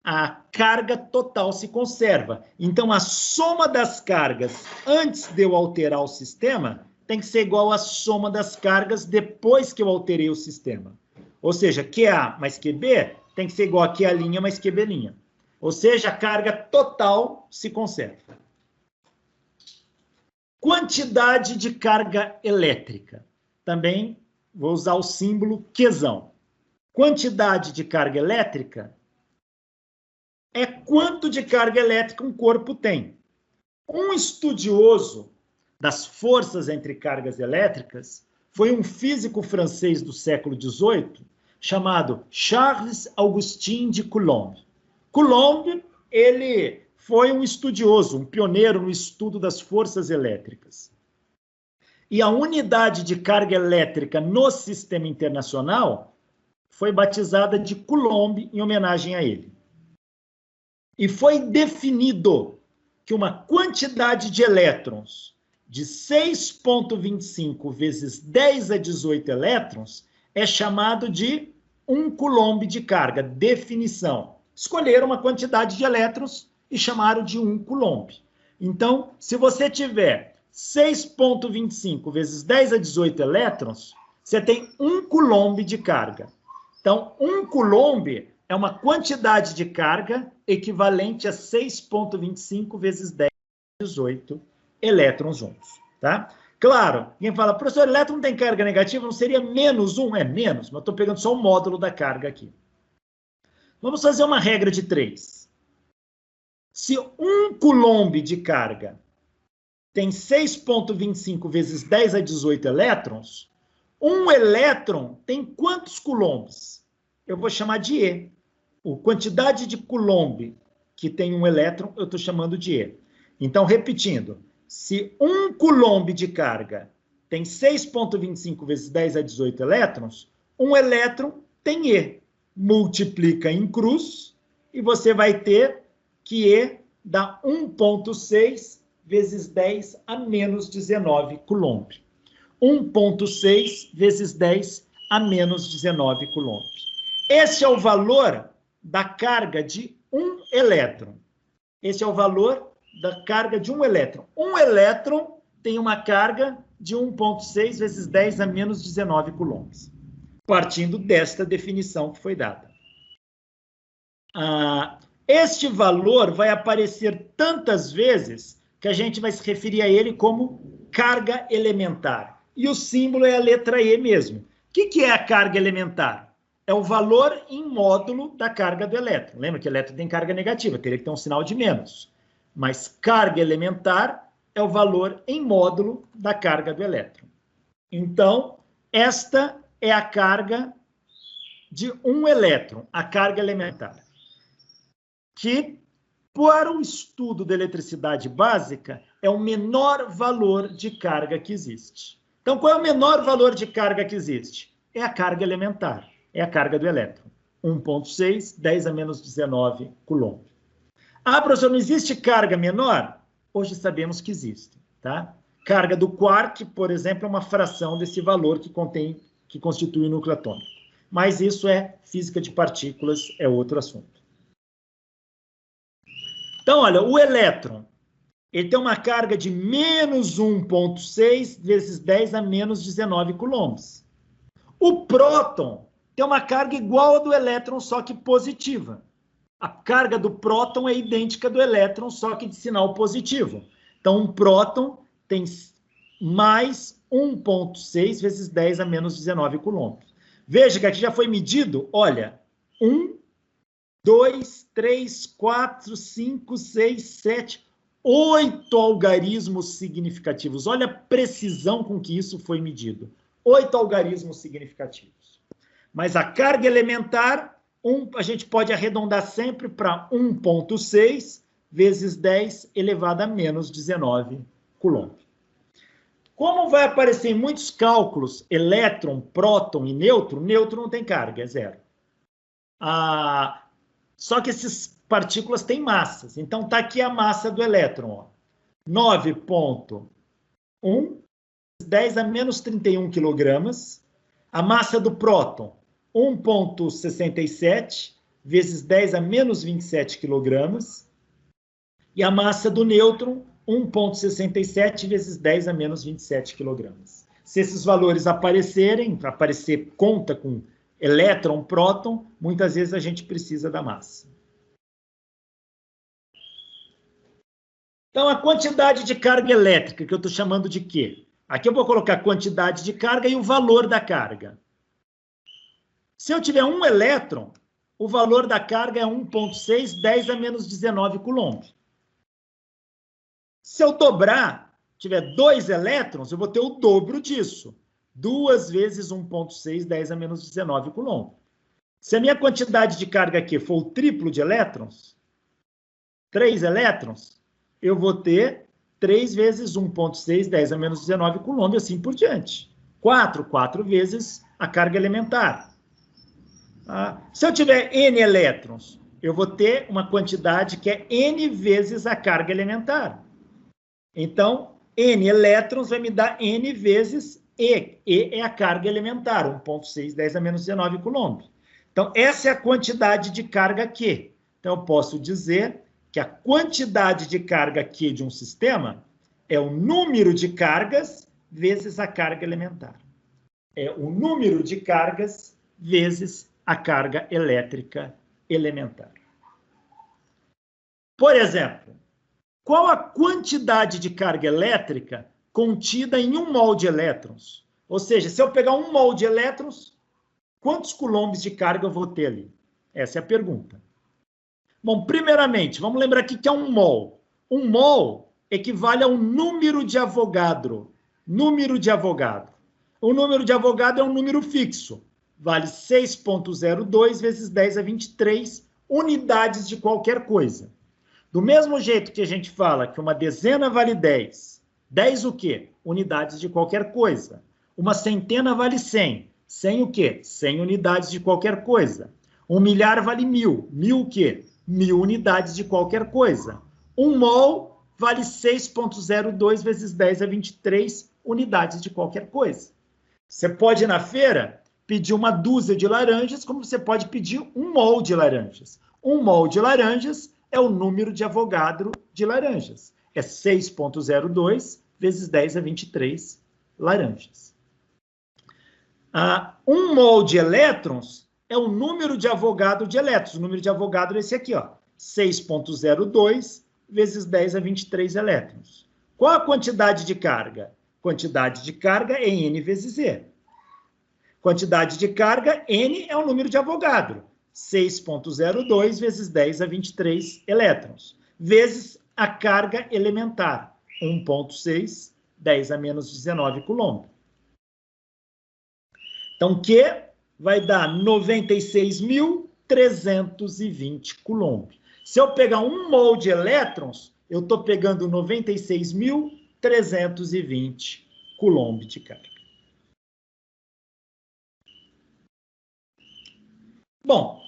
a carga total se conserva. Então, a soma das cargas antes de eu alterar o sistema tem que ser igual à soma das cargas depois que eu alterei o sistema. Ou seja, QA mais QB tem que ser igual a QA' mais QB'. Ou seja, a carga total se conserva. Quantidade de carga elétrica. Também vou usar o símbolo Qzão. Quantidade de carga elétrica é quanto de carga elétrica um corpo tem. Um estudioso das forças entre cargas elétricas foi um físico francês do século XVIII chamado Charles Augustin de Coulomb. Coulomb, ele foi um estudioso, um pioneiro no estudo das forças elétricas. E a unidade de carga elétrica no sistema internacional foi batizada de Coulomb em homenagem a ele. E foi definido que uma quantidade de elétrons de 6,25 vezes 10 a 18 elétrons é chamado de 1 coulomb de carga. Definição. Escolheram uma quantidade de elétrons e chamaram de 1 coulomb. Então, se você tiver 6,25 vezes 10 a 18 elétrons, você tem 1 coulomb de carga. Então, 1 coulomb é uma quantidade de carga equivalente a 6,25 vezes 10 a 18 elétrons juntos. Tá? Claro, quem fala, professor, elétron não tem carga negativa, não seria menos 1? É menos, mas estou pegando só o módulo da carga aqui. Vamos fazer uma regra de 3. Se 1 coulomb de carga tem 6,25 vezes 10 a 18 elétrons, um elétron tem quantos coulombs? Eu vou chamar de E. A quantidade de coulomb que tem um elétron, eu estou chamando de E. Então, repetindo, se 1 coulomb de carga tem 6,25 vezes 10 a 18 elétrons, um elétron tem E. Multiplica em cruz e você vai ter que E dá 1,6 vezes 10 a menos 19 coulomb. 1,6 vezes 10 a menos 19 coulomb. Esse é o valor da carga de um elétron. Esse é o valor da carga de um elétron. Um elétron tem uma carga de 1,6 vezes 10 a menos 19 coulombs. Partindo desta definição que foi dada. Este valor vai aparecer tantas vezes que a gente vai se referir a ele como carga elementar. E o símbolo é a letra E mesmo. O que é a carga elementar? É o valor em módulo da carga do elétron. Lembra que o elétron tem carga negativa, teria que ter um sinal de menos. Mas carga elementar é o valor em módulo da carga do elétron. Então, esta é a carga de um elétron, a carga elementar. Que, para o estudo da eletricidade básica, é o menor valor de carga que existe. Então, qual é o menor valor de carga que existe? É a carga elementar, é a carga do elétron. 1,6, 10 a menos 19 coulomb. Ah, professor, não existe carga menor? Hoje sabemos que existe, tá? Carga do quark, por exemplo, é uma fração desse valor que constitui o núcleo atômico. Mas isso é física de partículas, é outro assunto. Então, olha, o elétron, ele tem uma carga de menos 1,6 vezes 10 a menos 19 coulombs. O próton tem uma carga igual a do elétron, só que positiva. A carga do próton é idêntica do elétron, só que de sinal positivo. Então, um próton tem mais 1,6 vezes 10 a menos 19 coulombs. Veja que aqui já foi medido, olha, 1, 2, 3, 4, 5, 6, 7, 8 algarismos significativos. Olha a precisão com que isso foi medido. 8 algarismos significativos. Mas a carga elementar, a gente pode arredondar sempre para 1,6 vezes 10 elevado a menos 19 coulomb. Como vai aparecer em muitos cálculos elétron, próton e nêutron, nêutron não tem carga, é zero. Só que essas partículas têm massas. Então, está aqui a massa do elétron. 9,1, 10 a menos 31 quilogramas. A massa do próton, 1,67 vezes 10 a menos 27 quilogramas. E a massa do nêutron, 1,67 vezes 10 a menos 27 quilogramas. Se esses valores aparecerem, para aparecer conta com elétron, próton, muitas vezes a gente precisa da massa. Então, a quantidade de carga elétrica, que eu estou chamando de quê? Aqui eu vou colocar a quantidade de carga e o valor da carga. Se eu tiver um elétron, o valor da carga é 1,6, 10 a menos 19 coulomb. Se eu dobrar, tiver 2 elétrons, eu vou ter o dobro disso. 2 vezes 1,6, 10 a menos 19 coulomb. Se a minha quantidade de carga aqui for o triplo de elétrons, 3 elétrons, eu vou ter 3 vezes 1,6, 10 a menos 19 coulomb, e assim por diante. 4 vezes a carga elementar. Se eu tiver N elétrons, eu vou ter uma quantidade que é N vezes a carga elementar. Então, N elétrons vai me dar N vezes E. E é a carga elementar, 1,6, 10 a menos 19 coulomb. Então, essa é a quantidade de carga Q. Então, eu posso dizer que a quantidade de carga Q de um sistema é o número de cargas vezes a carga elementar. É o número de cargas vezes a carga elétrica elementar. Por exemplo, qual a quantidade de carga elétrica contida em 1 mol de elétrons? Ou seja, se eu pegar 1 mol de elétrons, quantos coulombs de carga eu vou ter ali? Essa é a pergunta. Bom, primeiramente, vamos lembrar aqui que é 1 mol. 1 mol equivale ao número de Avogadro. Número de Avogadro. O número de Avogadro é um número fixo. Vale 6,02 vezes 10 a 23 unidades de qualquer coisa. Do mesmo jeito que a gente fala que uma dezena vale 10. 10 o quê? Unidades de qualquer coisa. Uma centena vale 100. 100 o quê? 100 unidades de qualquer coisa. 1 milhar vale 1000. 1000 o quê? 1000 unidades de qualquer coisa. 1 mol vale 6,02 vezes 10 a 23 unidades de qualquer coisa. Você pode ir na feira pedir uma dúzia de laranjas, como você pode pedir 1 mol de laranjas. 1 mol de laranjas é o número de Avogadro de laranjas. É 6,02 vezes 10 a 23 laranjas. 1 mol de elétrons é o número de Avogadro de elétrons. O número de Avogadro é esse aqui, ó, 6,02 vezes 10 a 23 elétrons. Qual a quantidade de carga? Quantidade de carga é N vezes E. Quantidade de carga, N é o número de Avogadro. 6,02 vezes 10 a 23 elétrons. Vezes a carga elementar. 1,6, 10 a menos 19 coulomb. Então, Q vai dar 96.320 coulomb. Se eu pegar 1 mol de elétrons, eu estou pegando 96.320 coulomb de carga. Bom,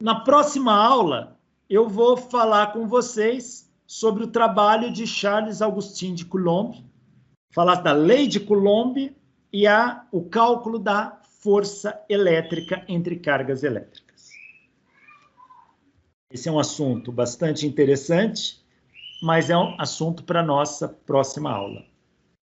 na próxima aula, eu vou falar com vocês sobre o trabalho de Charles Augustin de Coulomb, falar da lei de Coulomb e o cálculo da força elétrica entre cargas elétricas. Esse é um assunto bastante interessante, mas é um assunto para a nossa próxima aula.